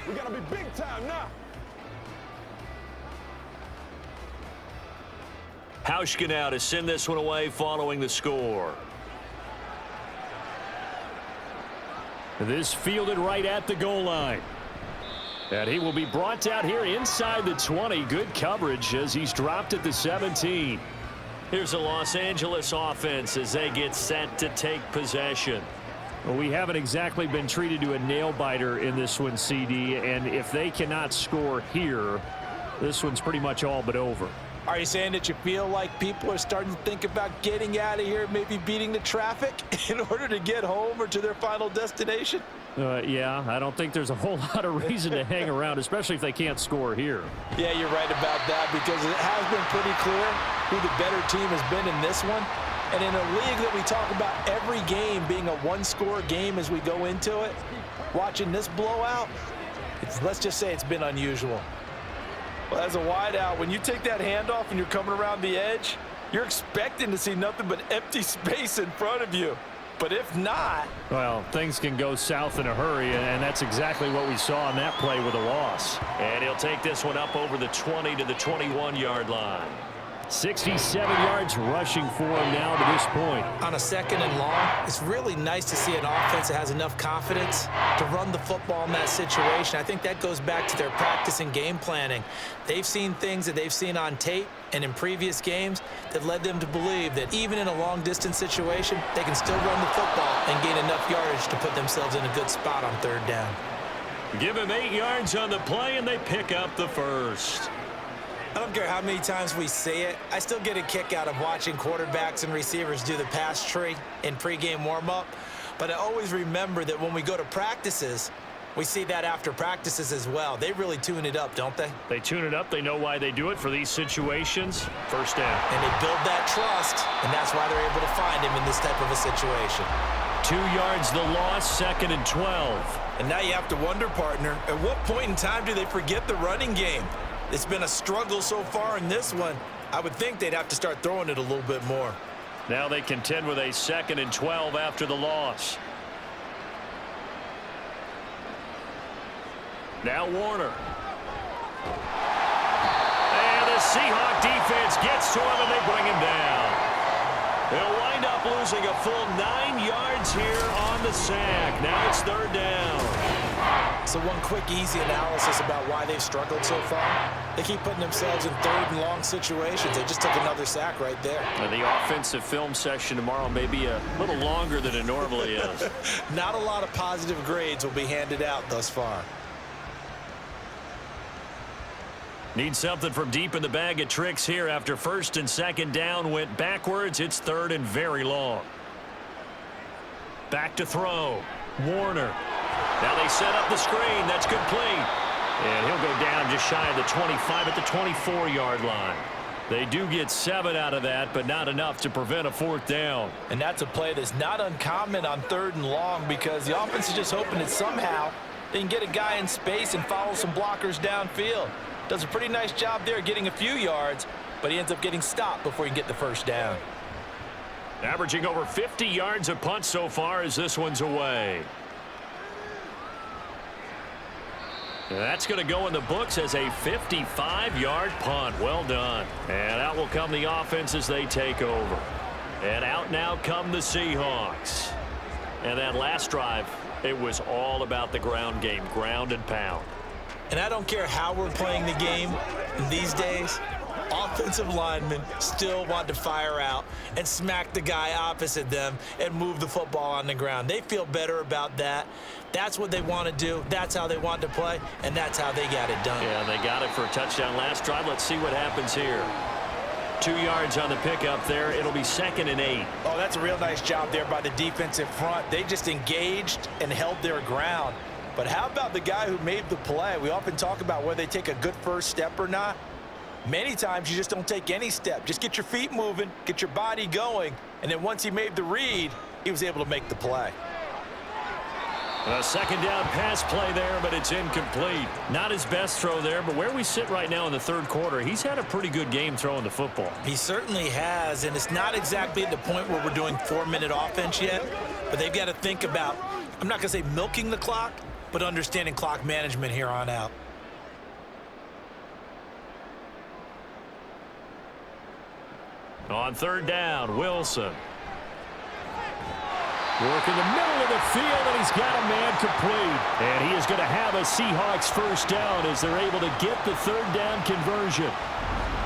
We gotta be big time now. Hauschka now to send this one away following the score. This fielded right at the goal line. And he will be brought out here inside the 20. Good coverage as he's dropped at the 17. Here's the Los Angeles offense as they get set to take possession. Well, we haven't exactly been treated to a nail-biter in this one, CD, and if they cannot score here, this one's pretty much all but over. Are you saying that you feel like people are starting to think about getting out of here, maybe beating the traffic in order to get home or to their final destination? Yeah, I don't think there's a whole lot of reason to hang around, especially if they can't score here. Yeah, you're right about that because it has been pretty clear who the better team has been in this one. And in a league that we talk about every game being a one-score game as we go into it, watching this blowout, let's just say it's been unusual. Well, as a wideout, when you take that handoff and you're coming around the edge, you're expecting to see nothing but empty space in front of you. But if not... Well, things can go south in a hurry, and that's exactly what we saw on that play with a loss. And he'll take this one up over the 20 to the 21-yard line. 67 yards rushing for him now to this point. On a 2nd and long, it's really nice to see an offense that has enough confidence to run the football in that situation. I think that goes back to their practice and game planning. They've seen things that they've seen on tape and in previous games that led them to believe that even in a long-distance situation, they can still run the football and gain enough yardage to put themselves in a good spot on 3rd down. Give him 8 yards on the play, and they pick up the first. I don't care how many times we say it, I still get a kick out of watching quarterbacks and receivers do the pass tree in pregame warm-up. But I always remember that when we go to practices, we see that after practices as well. They really tune it up, don't they? They tune it up. They know why they do it for these situations. First down. And they build that trust, and that's why they're able to find him in this type of a situation. 2 yards the loss, 2nd and 12. And now you have to wonder, partner, at what point in time do they forget the running game? It's been a struggle so far in this one. I would think they'd have to start throwing it a little bit more. Now they contend with a 2nd and 12 after the loss. Now Warner. And the Seahawk defense gets to him, and they bring him down. They'll wind up losing a full 9 yards here on the sack. Now it's 3rd down. So one quick, easy analysis about why they've struggled so far. They keep putting themselves in 3rd and long situations. They just took another sack right there. And the offensive film session tomorrow may be a little longer than it normally is. Not a lot of positive grades will be handed out thus far. Need something from deep in the bag of tricks here after 1st and 2nd down went backwards. It's 3rd and very long. Back to throw. Warner. Now they set up the screen. That's complete. And he'll go down just shy of the 25 at the 24-yard line. They do get 7 out of that, but not enough to prevent a 4th down. And that's a play that's not uncommon on 3rd and long because the offense is just hoping that somehow they can get a guy in space and follow some blockers downfield. Does a pretty nice job there getting a few yards, but he ends up getting stopped before he can get the 1st down. Averaging over 50 yards a punt so far as this one's away. That's going to go in the books as a 55-yard punt. Well done. And out will come the offense as they take over. And out now come the Seahawks. And that last drive, It was all about the ground game, ground and pound. And I don't care how we're playing the game these days, offensive linemen still want to fire out and smack the guy opposite them and move the football on the ground. They feel better about that. That's what they want to do. That's how they want to play, and that's how they got it done. Yeah, they got it for a touchdown last drive. Let's see what happens here. 2 yards on the pickup there. It'll be 2nd and 8. Oh, that's a real nice job there by the defensive front. They just engaged and held their ground. But how about the guy who made the play? We often talk about whether they take a good first step or not. Many times you just don't take any step. Just get your feet moving, get your body going, and then once he made the read, he was able to make the play. A 2nd down pass play there, but it's incomplete. Not his best throw there, but where we sit right now in the 3rd quarter, he's had a pretty good game throwing the football. He certainly has, and it's not exactly at the point where we're doing 4-minute offense yet, but they've got to think about, I'm not going to say milking the clock, but understanding clock management here on out. On 3rd down, Wilson. Working the middle of the field, and he's got a man complete. And he is going to have a Seahawks first down as they're able to get the 3rd down conversion.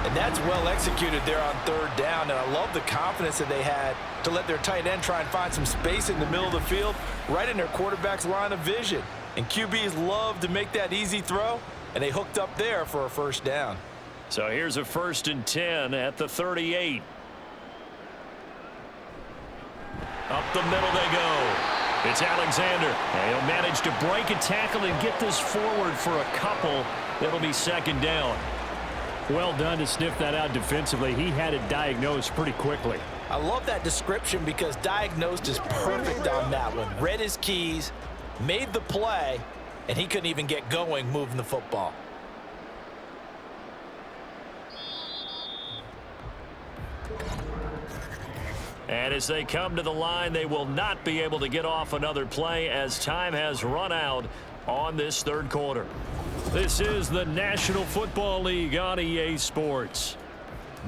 And that's well executed there on 3rd down, and I love the confidence that they had to let their tight end try and find some space in the middle of the field, right in their quarterback's line of vision. And QBs love to make that easy throw, and they hooked up there for a first down. So here's a 1st and 10 at the 38. Up the middle they go. It's Alexander. And he'll manage to break a tackle and get this forward for a couple. It'll be 2nd down. Well done to sniff that out defensively. He had it diagnosed pretty quickly. I love that description because diagnosed is perfect on that one. Read his keys, made the play, and he couldn't even get going moving the football. And as they come to the line, they will not be able to get off another play as time has run out on this 3rd quarter. This is the National Football League on EA Sports.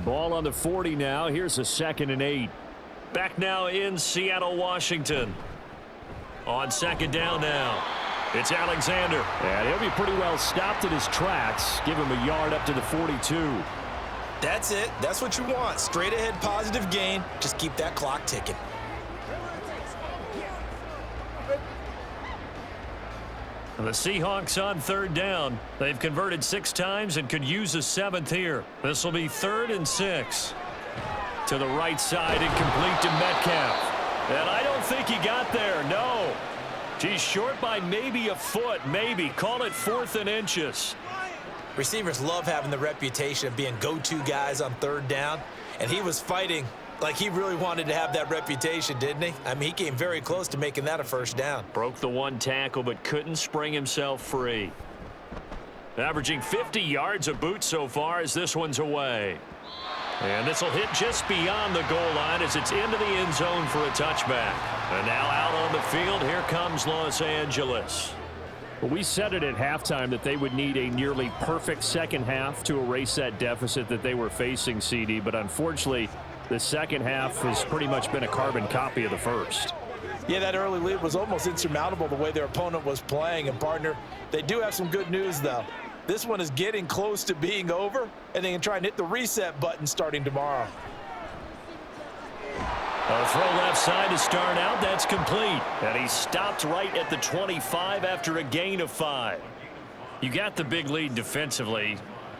Ball on the 40 now. Here's a 2nd and 8. Back now in Seattle, Washington. On 2nd down now. It's Alexander. And he'll be pretty well stopped in his tracks. Give him a yard up to the 42. That's it. That's what you want. Straight ahead positive gain. Just keep that clock ticking. And the Seahawks on 3rd down. They've converted 6 times and could use a 7th here. This will be 3rd and 6. To the right side and complete to Metcalf. And I don't think he got there. No. He's short by maybe a foot. Maybe. Call it 4th and inches. Receivers love having the reputation of being go-to guys on 3rd down, and he was fighting like he really wanted to have that reputation, didn't he? I mean, he came very close to making that a first down. Broke the 1 tackle, but couldn't spring himself free. Averaging 50 yards a boot so far as this one's away. And this will hit just beyond the goal line as it's into the end zone for a touchback. And now out on the field, here comes Los Angeles. We said it at halftime that they would need a nearly perfect 2nd half to erase that deficit that they were facing, CD, but unfortunately, the 2nd half has pretty much been a carbon copy of the 1st. Yeah, that early lead was almost insurmountable the way their opponent was playing. And, partner, they do have some good news, though. This one is getting close to being over, and they can try and hit the reset button starting tomorrow. A throw left side to start out. That's complete. And he stopped right at the 25 after a gain of 5. You got the big lead defensively.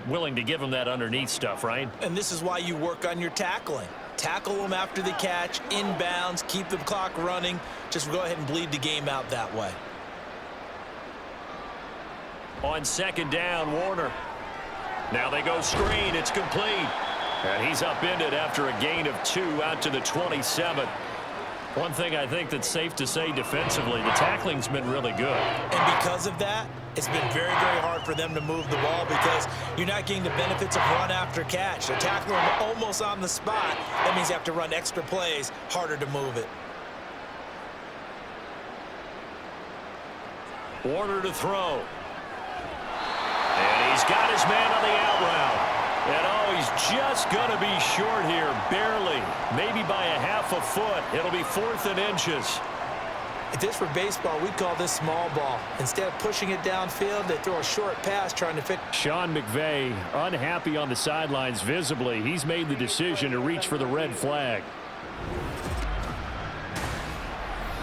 Willing to give him that underneath stuff, right? And this is why you work on your tackling. Tackle them after the catch, inbounds, keep the clock running. Just go ahead and bleed the game out that way. On 2nd down, Warner. Now they go screen. It's complete. And he's upended after a gain of 2 out to the 27. One thing I think that's safe to say defensively, the tackling's been really good. And because of that, it's been very, very hard for them to move the ball because you're not getting the benefits of run after catch. They're tackling them almost on the spot. That means you have to run extra plays, harder to move it. Warner to throw. And he's got his man on the out route. And oh, he's just going to be short here, barely. Maybe by a half a foot. It'll be 4th and inches. If this were baseball, we'd call this small ball. Instead of pushing it downfield, they throw a short pass trying to fit. Sean McVay unhappy on the sidelines visibly. He's made the decision to reach for the red flag.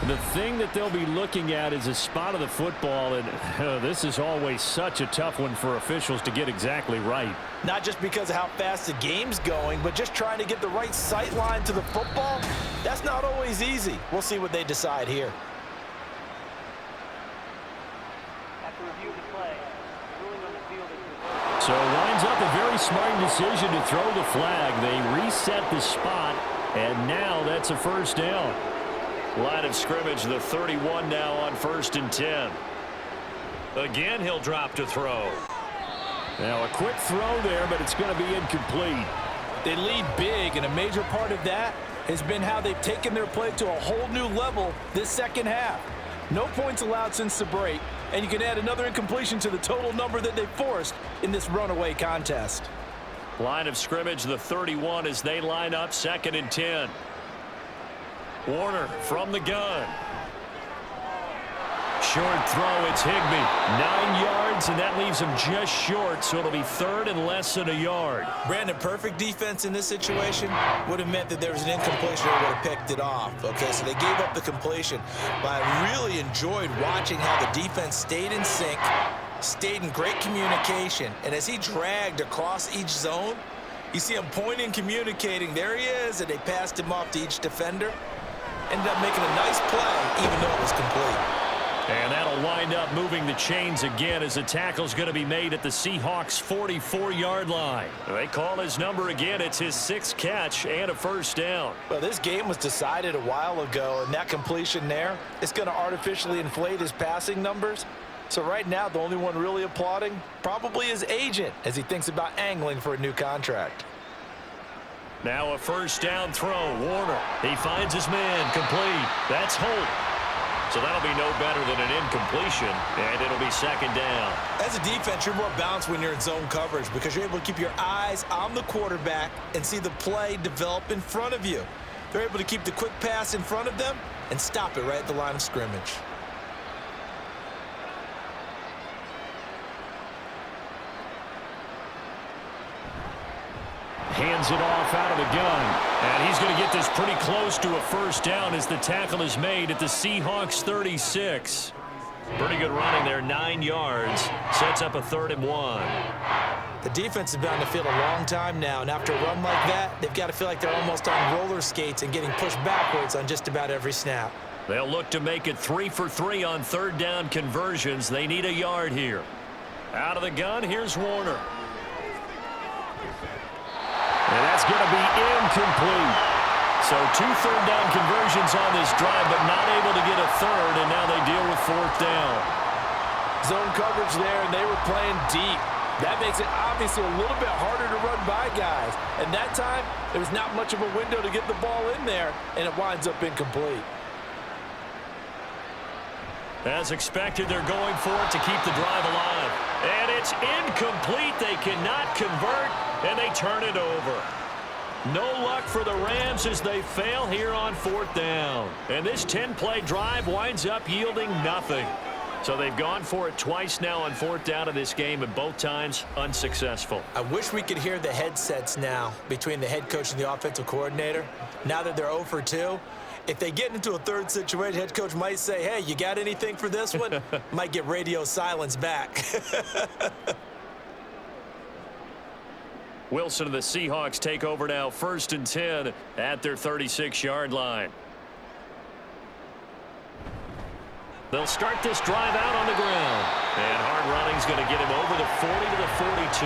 The thing that they'll be looking at is a spot of the football, and this is always such a tough one for officials to get exactly right. Not just because of how fast the game's going, but just trying to get the right sight line to the football. That's not always easy. We'll see what they decide here. So it winds up a very smart decision to throw the flag. They reset the spot, and now that's a first down. Line of scrimmage, the 31 now on 1st and 10. Again, he'll drop to throw. Now a quick throw there, but it's going to be incomplete. They lead big, and a major part of that has been how they've taken their play to a whole new level this second half. No points allowed since the break, and you can add another incompletion to the total number that they forced in this runaway contest. Line of scrimmage, the 31 as they line up 2nd and 10. Warner from the gun. Short throw, it's Higbee. 9 yards, and that leaves him just short, so it'll be 3rd and less than a yard. Brandon, perfect defense in this situation would have meant that there was an incompletion or would have picked it off. Okay, so they gave up the completion. But I really enjoyed watching how the defense stayed in sync, stayed in great communication, and as he dragged across each zone, you see him pointing, communicating. There he is, and they passed him off to each defender. Ended up making a nice play, even though it was complete. And that'll wind up moving the chains again as the tackle's going to be made at the Seahawks' 44-yard line. They call his number again. It's his 6th catch and a first down. Well, this game was decided a while ago, and that completion there is going to artificially inflate his passing numbers. So right now, the only one really applauding probably his agent as he thinks about angling for a new contract. Now a first down throw. Warner, he finds his man. Complete. That's Holt. So that'll be no better than an incompletion, and it'll be 2nd down. As a defense, you're more balanced when you're in zone coverage because you're able to keep your eyes on the quarterback and see the play develop in front of you. They're able to keep the quick pass in front of them and stop it right at the line of scrimmage. Hands it off out of the gun. And he's going to get this pretty close to a first down as the tackle is made at the Seahawks 36. Pretty good running there, 9 yards. Sets up a 3rd and 1. The defense has been on the field a long time now, and after a run like that, they've got to feel like they're almost on roller skates and getting pushed backwards on just about every snap. They'll look to make it 3 for 3 on 3rd down conversions. They need a yard here. Out of the gun, here's Warner. And that's going to be incomplete. So 2 3rd down conversions on this drive, but not able to get a 3rd, and now they deal with 4th down. Zone coverage there, and they were playing deep. That makes it obviously a little bit harder to run by guys. And that time, there was not much of a window to get the ball in there, and it winds up incomplete. As expected, they're going for it to keep the drive alive. And it's incomplete. They cannot convert, and they turn it over. No luck for the Rams as they fail here on 4th down. And this 10-play drive winds up yielding nothing. So they've gone for it twice now on 4th down in this game, and both times unsuccessful. I wish we could hear the headsets now between the head coach and the offensive coordinator. Now that they're 0 for 2, if they get into a 3rd situation, head coach might say, hey, you got anything for this one? Might get radio silence back. Wilson and the Seahawks take over now, 1st and 10 at their 36-yard line. They'll start this drive out on the ground. And hard running's going to get him over the 40 to the 42.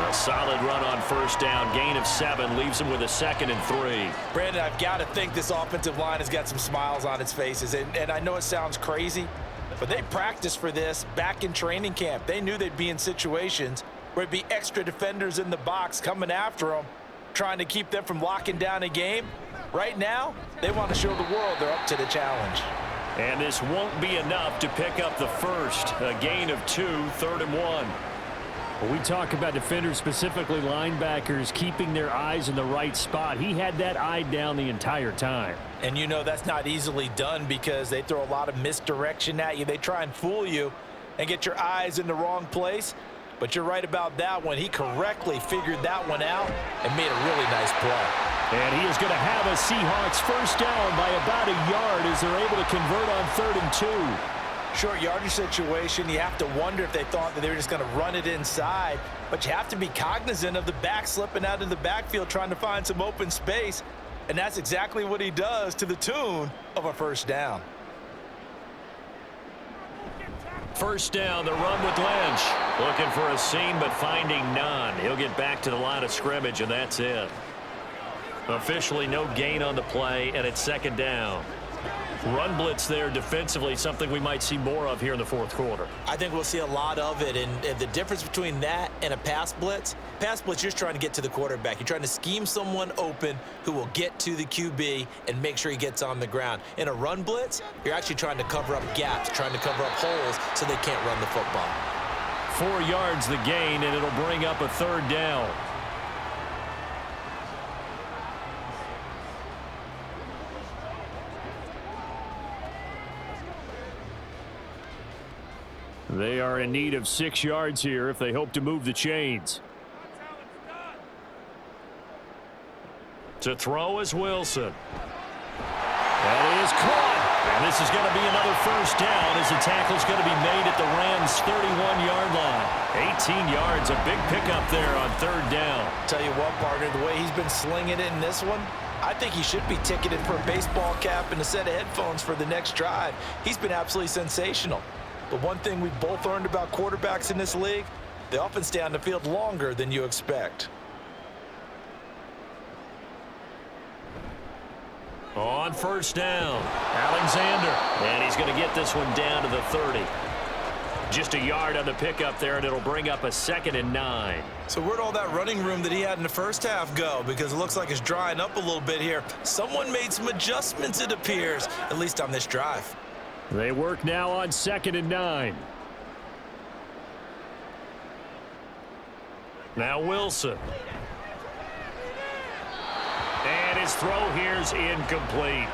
A solid run on 1st down. Gain of 7 leaves him with a 2nd and 3. Brandon, I've got to think this offensive line has got some smiles on its faces. And I know it sounds crazy, but they practiced for this back in training camp. They knew they'd be in situations where it'd be extra defenders in the box coming after them, trying to keep them from locking down a game. Right now, they want to show the world they're up to the challenge. And this won't be enough to pick up the first. A gain of 2, 3rd and 1. When we talk about defenders, specifically linebackers, keeping their eyes in the right spot, he had that eye down the entire time. And you know that's not easily done because they throw a lot of misdirection at you. They try and fool you and get your eyes in the wrong place. But you're right about that one. He correctly figured that one out and made a really nice play. And he is going to have a Seahawks first down by about a yard as they're able to convert on 3rd and 2. Short yardage situation, you have to wonder if they thought that they were just going to run it inside. But you have to be cognizant of the back slipping out of the backfield trying to find some open space. And that's exactly what he does to the tune of a first down. First down, the run with Lynch. Looking for a seam, but finding none. He'll get back to the line of scrimmage, and that's it. Officially no gain on the play, and it's 2nd down. Run blitz there defensively, something we might see more of here in the 4th quarter. I think we'll see a lot of it, and the difference between that and a pass blitz, you're just trying to get to the quarterback. You're trying to scheme someone open who will get to the QB and make sure he gets on the ground. In a run blitz, you're actually trying to cover up gaps, trying to cover up holes so they can't run the football. 4 yards the gain, and it'll bring up a 3rd down. They are in need of 6 yards here if they hope to move the chains. To throw is Wilson. That is caught. And this is going to be another first down as the tackle's going to be made at the Rams' 31-yard line. 18 yards, a big pickup there on 3rd down. Tell you what, partner, the way he's been slinging it in this one, I think he should be ticketed for a baseball cap and a set of headphones for the next drive. He's been absolutely sensational. But one thing we've both learned about quarterbacks in this league, they often stay on the field longer than you expect. On first down, Alexander. And he's going to get this one down to the 30. Just a yard on the pickup there, and it'll bring up a 2nd and 9. So where'd all that running room that he had in the first half go? Because it looks like it's drying up a little bit here. Someone made some adjustments, it appears, at least on this drive. They work now on 2nd and 9. Now Wilson. And his throw here's incomplete.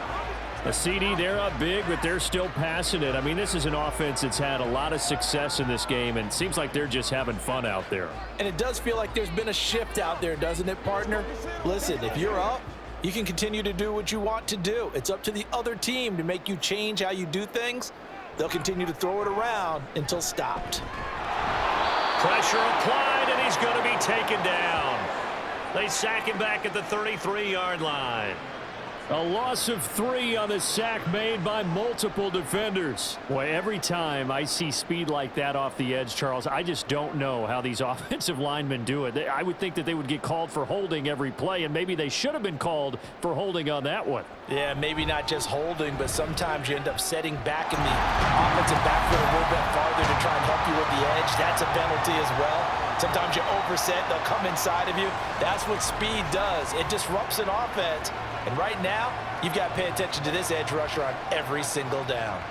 A CD, they're up big, but they're still passing it. I mean, this is an offense that's had a lot of success in this game, and it seems like they're just having fun out there. And it does feel like there's been a shift out there, doesn't it, partner? Listen, if you're up, you can continue to do what you want to do. It's up to the other team to make you change how you do things. They'll continue to throw it around until stopped. Pressure applied, and he's going to be taken down. They sack him back at the 33-yard line. A loss of 3 on the sack made by multiple defenders. Boy, every time I see speed like that off the edge, Charles, I just don't know how these offensive linemen do it. I would think that they would get called for holding every play, and maybe they should have been called for holding on that one. Yeah, maybe not just holding, but sometimes you end up setting back in the offensive backfield a little bit farther to try and help you with the edge. That's a penalty as well. Sometimes you overset, they'll come inside of you. That's what speed does. It disrupts an offense. And right now, you've got to pay attention to this edge rusher on every single down.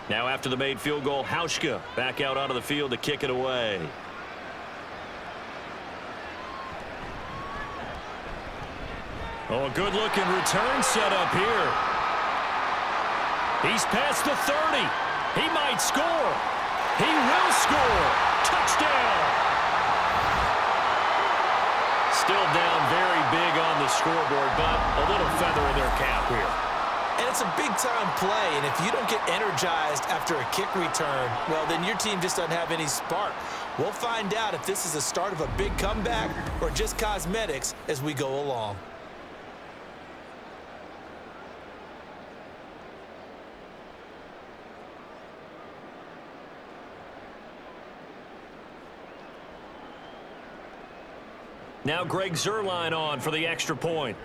Now after the made field goal, Hauschka back out onto the field to kick it away. Oh, a good-looking return set up here. He's past the 30. He might score. He will score. Touchdown. Still down very big on the scoreboard, but a little feather in their cap here. And it's a big-time play, and if you don't get energized after a kick return, well, then your team just doesn't have any spark. We'll find out if this is the start of a big comeback or just cosmetics as we go along. Now Greg Zuerlein on for the extra point.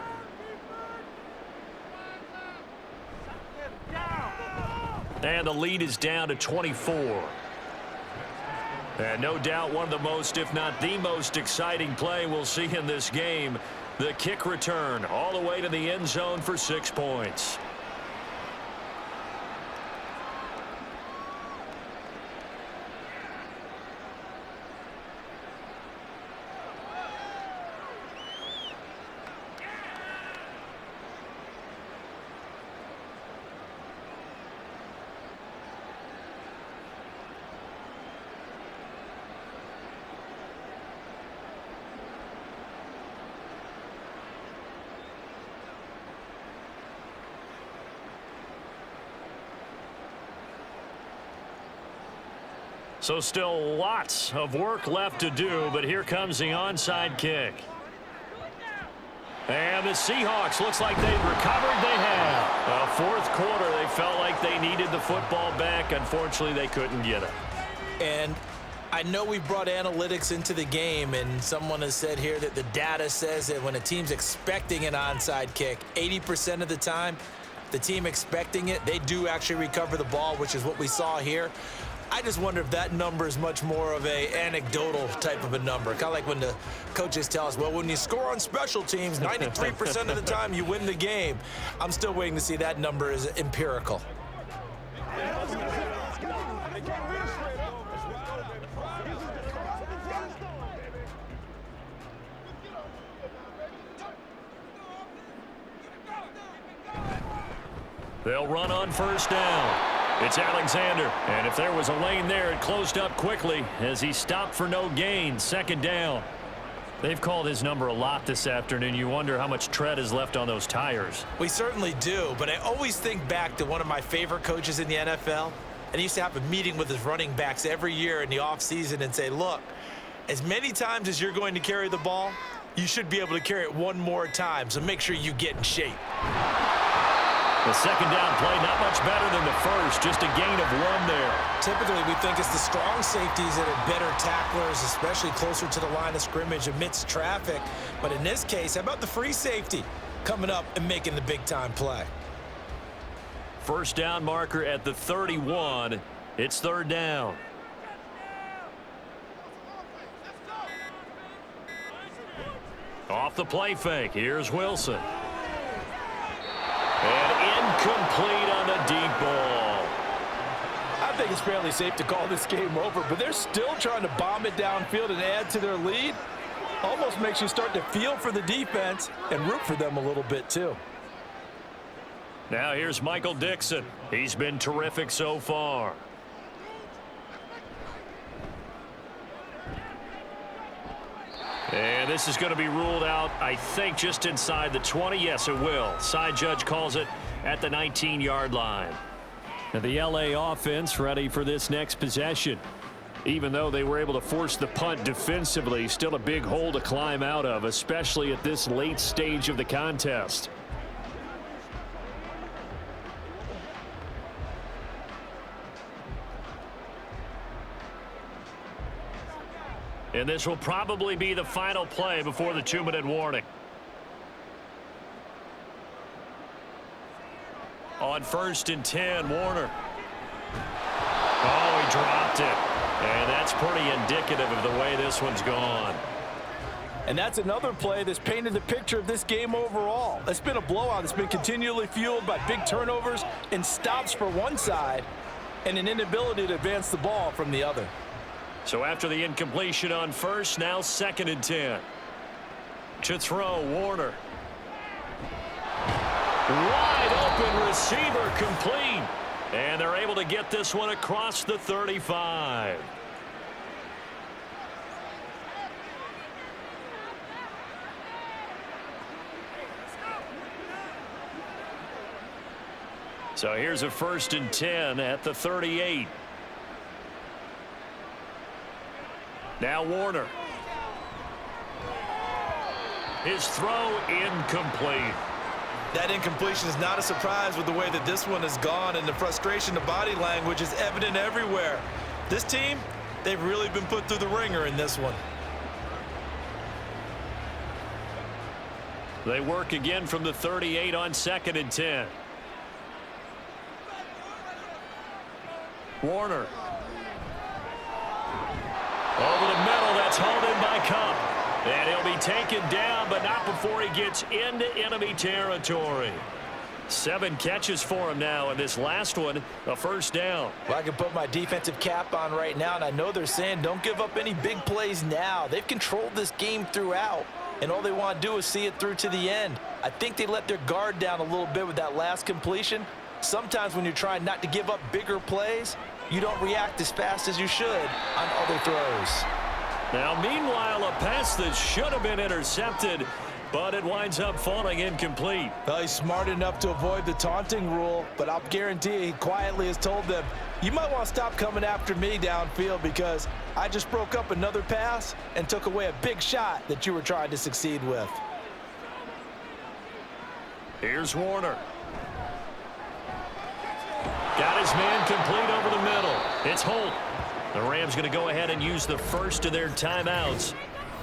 And the lead is down to 24. And no doubt one of the most, if not the most exciting play we'll see in this game. The kick return all the way to the end zone for 6 points. So still lots of work left to do, but here comes the onside kick. And the Seahawks, looks like they've recovered. They have. Fourth quarter, they felt like they needed the football back. Unfortunately, they couldn't get it. And I know we brought analytics into the game, and someone has said here that the data says that when a team's expecting an onside kick, 80% of the time, the team expecting it, they do actually recover the ball, which is what we saw here. I just wonder if that number is much more of a anecdotal type of a number. Kind of like when the coaches tell us, well, when you score on special teams, 93% of the time you win the game. I'm still waiting to see that number is empirical. They'll run on first down. It's Alexander, and if there was a lane there, it closed up quickly as he stopped for no gain. Second down. They've called his number a lot this afternoon. You wonder how much tread is left on those tires. We certainly do, but I always think back to one of my favorite coaches in the NFL, and he used to have a meeting with his running backs every year in the offseason and say, look, as many times as you're going to carry the ball, you should be able to carry it one more time, so make sure you get in shape. The second down play, not much better than the first, just a gain of 1 there. Typically, we think it's the strong safeties that are better tacklers, especially closer to the line of scrimmage amidst traffic. But in this case, how about the free safety coming up and making the big-time play? First down marker at the 31. It's third down. Off the play fake, here's Wilson. And incomplete on the deep ball. I think it's fairly safe to call this game over, but they're still trying to bomb it downfield and add to their lead. Almost makes you start to feel for the defense and root for them a little bit too. Now here's Michael Dixon. He's been terrific so far. And this is going to be ruled out, I think, just inside the 20. Yes, it will. Side judge calls it at the 19-yard line. And the LA offense ready for this next possession. Even though they were able to force the punt defensively, still a big hole to climb out of, especially at this late stage of the contest. And this will probably be the final play before the 2-minute warning. On 1st and 10, Warner. Oh, he dropped it. And that's pretty indicative of the way this one's gone. And that's another play that's painted the picture of this game overall. It's been a blowout. It's been continually fueled by big turnovers and stops for one side and an inability to advance the ball from the other. So after the incompletion on first, now 2nd and 10. To throw, Warner. Wide open receiver, complete. And they're able to get this one across the 35. So here's a 1st and 10 at the 38. Now Warner. His throw incomplete. That incompletion is not a surprise with the way that this one has gone, and the frustration, the body language is evident everywhere. This team, they've really been put through the ringer in this one. They work again from the 38 on 2nd and 10. Warner. Over the middle, that's hauled in by Cup. And he'll be taken down, but not before he gets into enemy territory. 7 catches for him now, and this last one, a first down. Well, I can put my defensive cap on right now, and I know they're saying don't give up any big plays now. They've controlled this game throughout, and all they want to do is see it through to the end. I think they let their guard down a little bit with that last completion. Sometimes when you're trying not to give up bigger plays, you don't react as fast as you should on other throws. Now, meanwhile, a pass that should have been intercepted, but it winds up falling incomplete. Well, he's smart enough to avoid the taunting rule, but I'll guarantee he quietly has told them, you might want to stop coming after me downfield because I just broke up another pass and took away a big shot that you were trying to succeed with. Here's Warner. Got his man complete over the middle. It's Holt. The Rams going to go ahead and use the first of their timeouts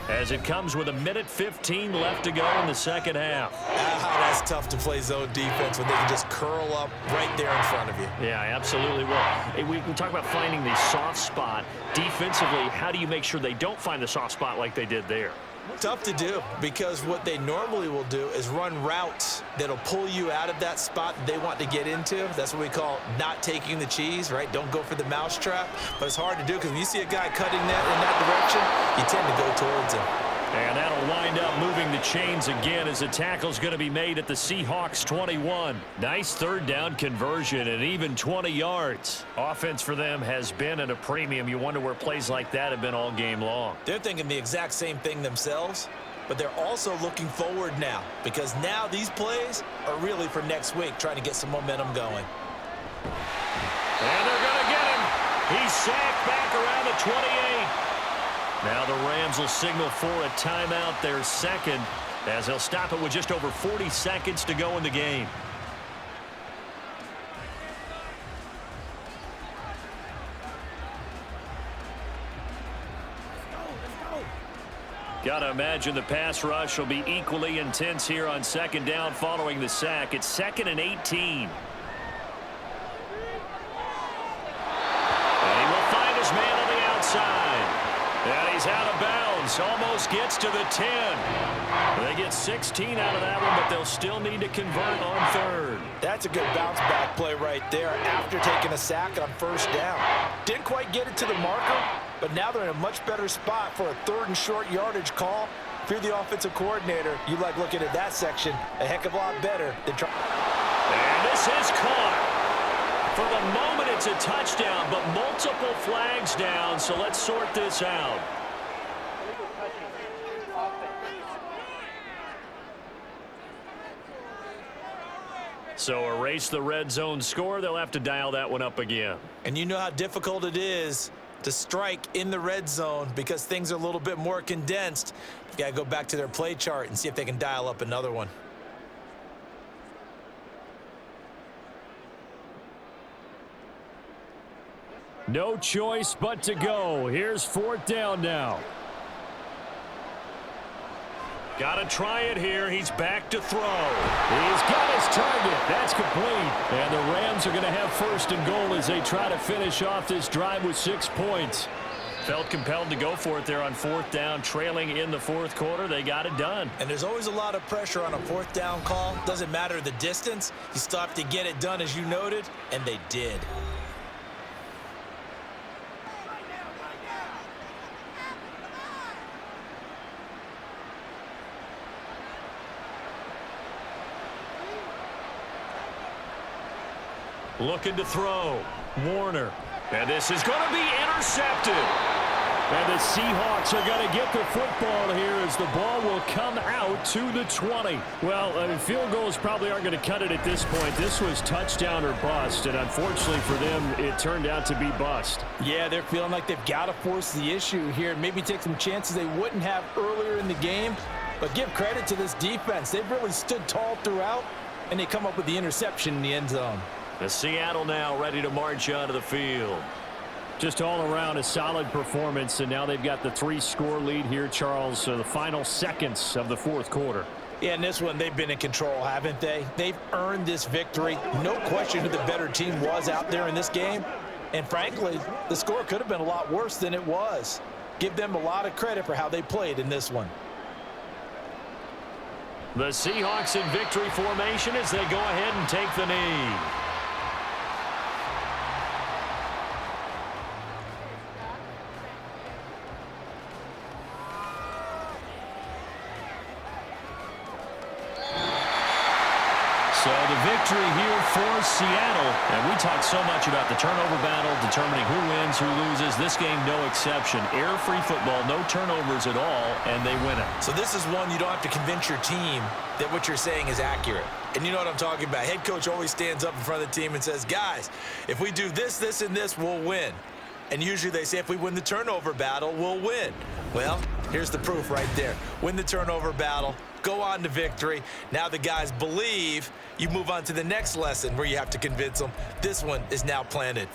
as it comes with 1:15 left to go in the second half. That's tough to play zone defense when they can just curl up right there in front of you. Yeah, absolutely will. Hey, we talk about finding the soft spot. Defensively, how do you make sure they don't find the soft spot like they did there? Tough to do because what they normally will do is run routes that'll pull you out of that spot that they want to get into. That's what we call not taking the cheese, right? Don't go for the mousetrap. But it's hard to do because when you see a guy cutting that in that direction, you tend to go towards him. And that'll wind up moving the chains again as the tackle's going to be made at the Seahawks 21. Nice third down conversion and even 20 yards. Offense for them has been at a premium. You wonder where plays like that have been all game long. They're thinking the exact same thing themselves, but they're also looking forward now because now these plays are really for next week, trying to get some momentum going. And they're going to get him. He's sacked back around the 28. Now the Rams will signal for a timeout, their second, as they'll stop it with just over 40 seconds to go in the game. Gotta imagine the pass rush will be equally intense here on second down following the sack. It's 2nd and 18. And he will find his man on the outside. And he's out of bounds. Almost gets to the 10. They get 16 out of that one, but they'll still need to convert on third. That's a good bounce-back play right there after taking a sack on first down. Didn't quite get it to the marker, but now they're in a much better spot for a 3rd and short yardage call. If you're the offensive coordinator, you like looking at that section a heck of a lot better than trying. And this is caught. For the moment, it's a touchdown, but multiple flags down, so let's sort this out. So erase the red zone score. They'll have to dial that one up again. And you know how difficult it is to strike in the red zone because things are a little bit more condensed. You got to go back to their play chart and see if they can dial up another one. No choice but to go. Here's 4th down now. Got to try it here. He's back to throw. He's got his target. That's complete. And the Rams are going to have 1st and goal as they try to finish off this drive with 6 points. Felt compelled to go for it there on 4th down, trailing in the 4th quarter. They got it done. And there's always a lot of pressure on a 4th down call. Doesn't matter the distance. You still have to get it done, as you noted, and they did. Looking to throw. Warner. And this is going to be intercepted. And the Seahawks are going to get the football here as the ball will come out to the 20. Well, I mean, field goals probably aren't going to cut it at this point. This was touchdown or bust, and unfortunately for them, it turned out to be bust. Yeah, they're feeling like they've got to force the issue here and maybe take some chances they wouldn't have earlier in the game. But give credit to this defense. They've really stood tall throughout, and they come up with the interception in the end zone. The Seattle now ready to march onto the field. Just all around a solid performance, and now they've got the 3-score lead here, Charles, so the final seconds of the 4th quarter. Yeah, in this one, they've been in control, haven't they? They've earned this victory. No question who the better team was out there in this game. And frankly, the score could have been a lot worse than it was. Give them a lot of credit for how they played in this one. The Seahawks in victory formation as they go ahead and take the knee. So the victory here for Seattle. And we talked so much about the turnover battle, determining who wins, who loses. This game, no exception. Error-free football, no turnovers at all, and they win it. So this is one you don't have to convince your team that what you're saying is accurate. And you know what I'm talking about. Head coach always stands up in front of the team and says, guys, if we do this, this, and this, we'll win. And usually they say if we win the turnover battle, we'll win. Well, here's the proof right there. Win the turnover battle, go on to victory. Now the guys believe. You move on to the next lesson where you have to convince them. This one is now planted.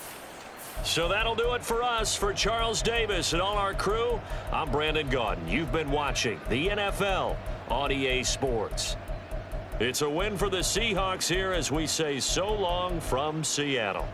So that'll do it for us. For Charles Davis and all our crew, I'm Brandon Gaudin. You've been watching the NFL on EA Sports. It's a win for the Seahawks here as we say so long from Seattle.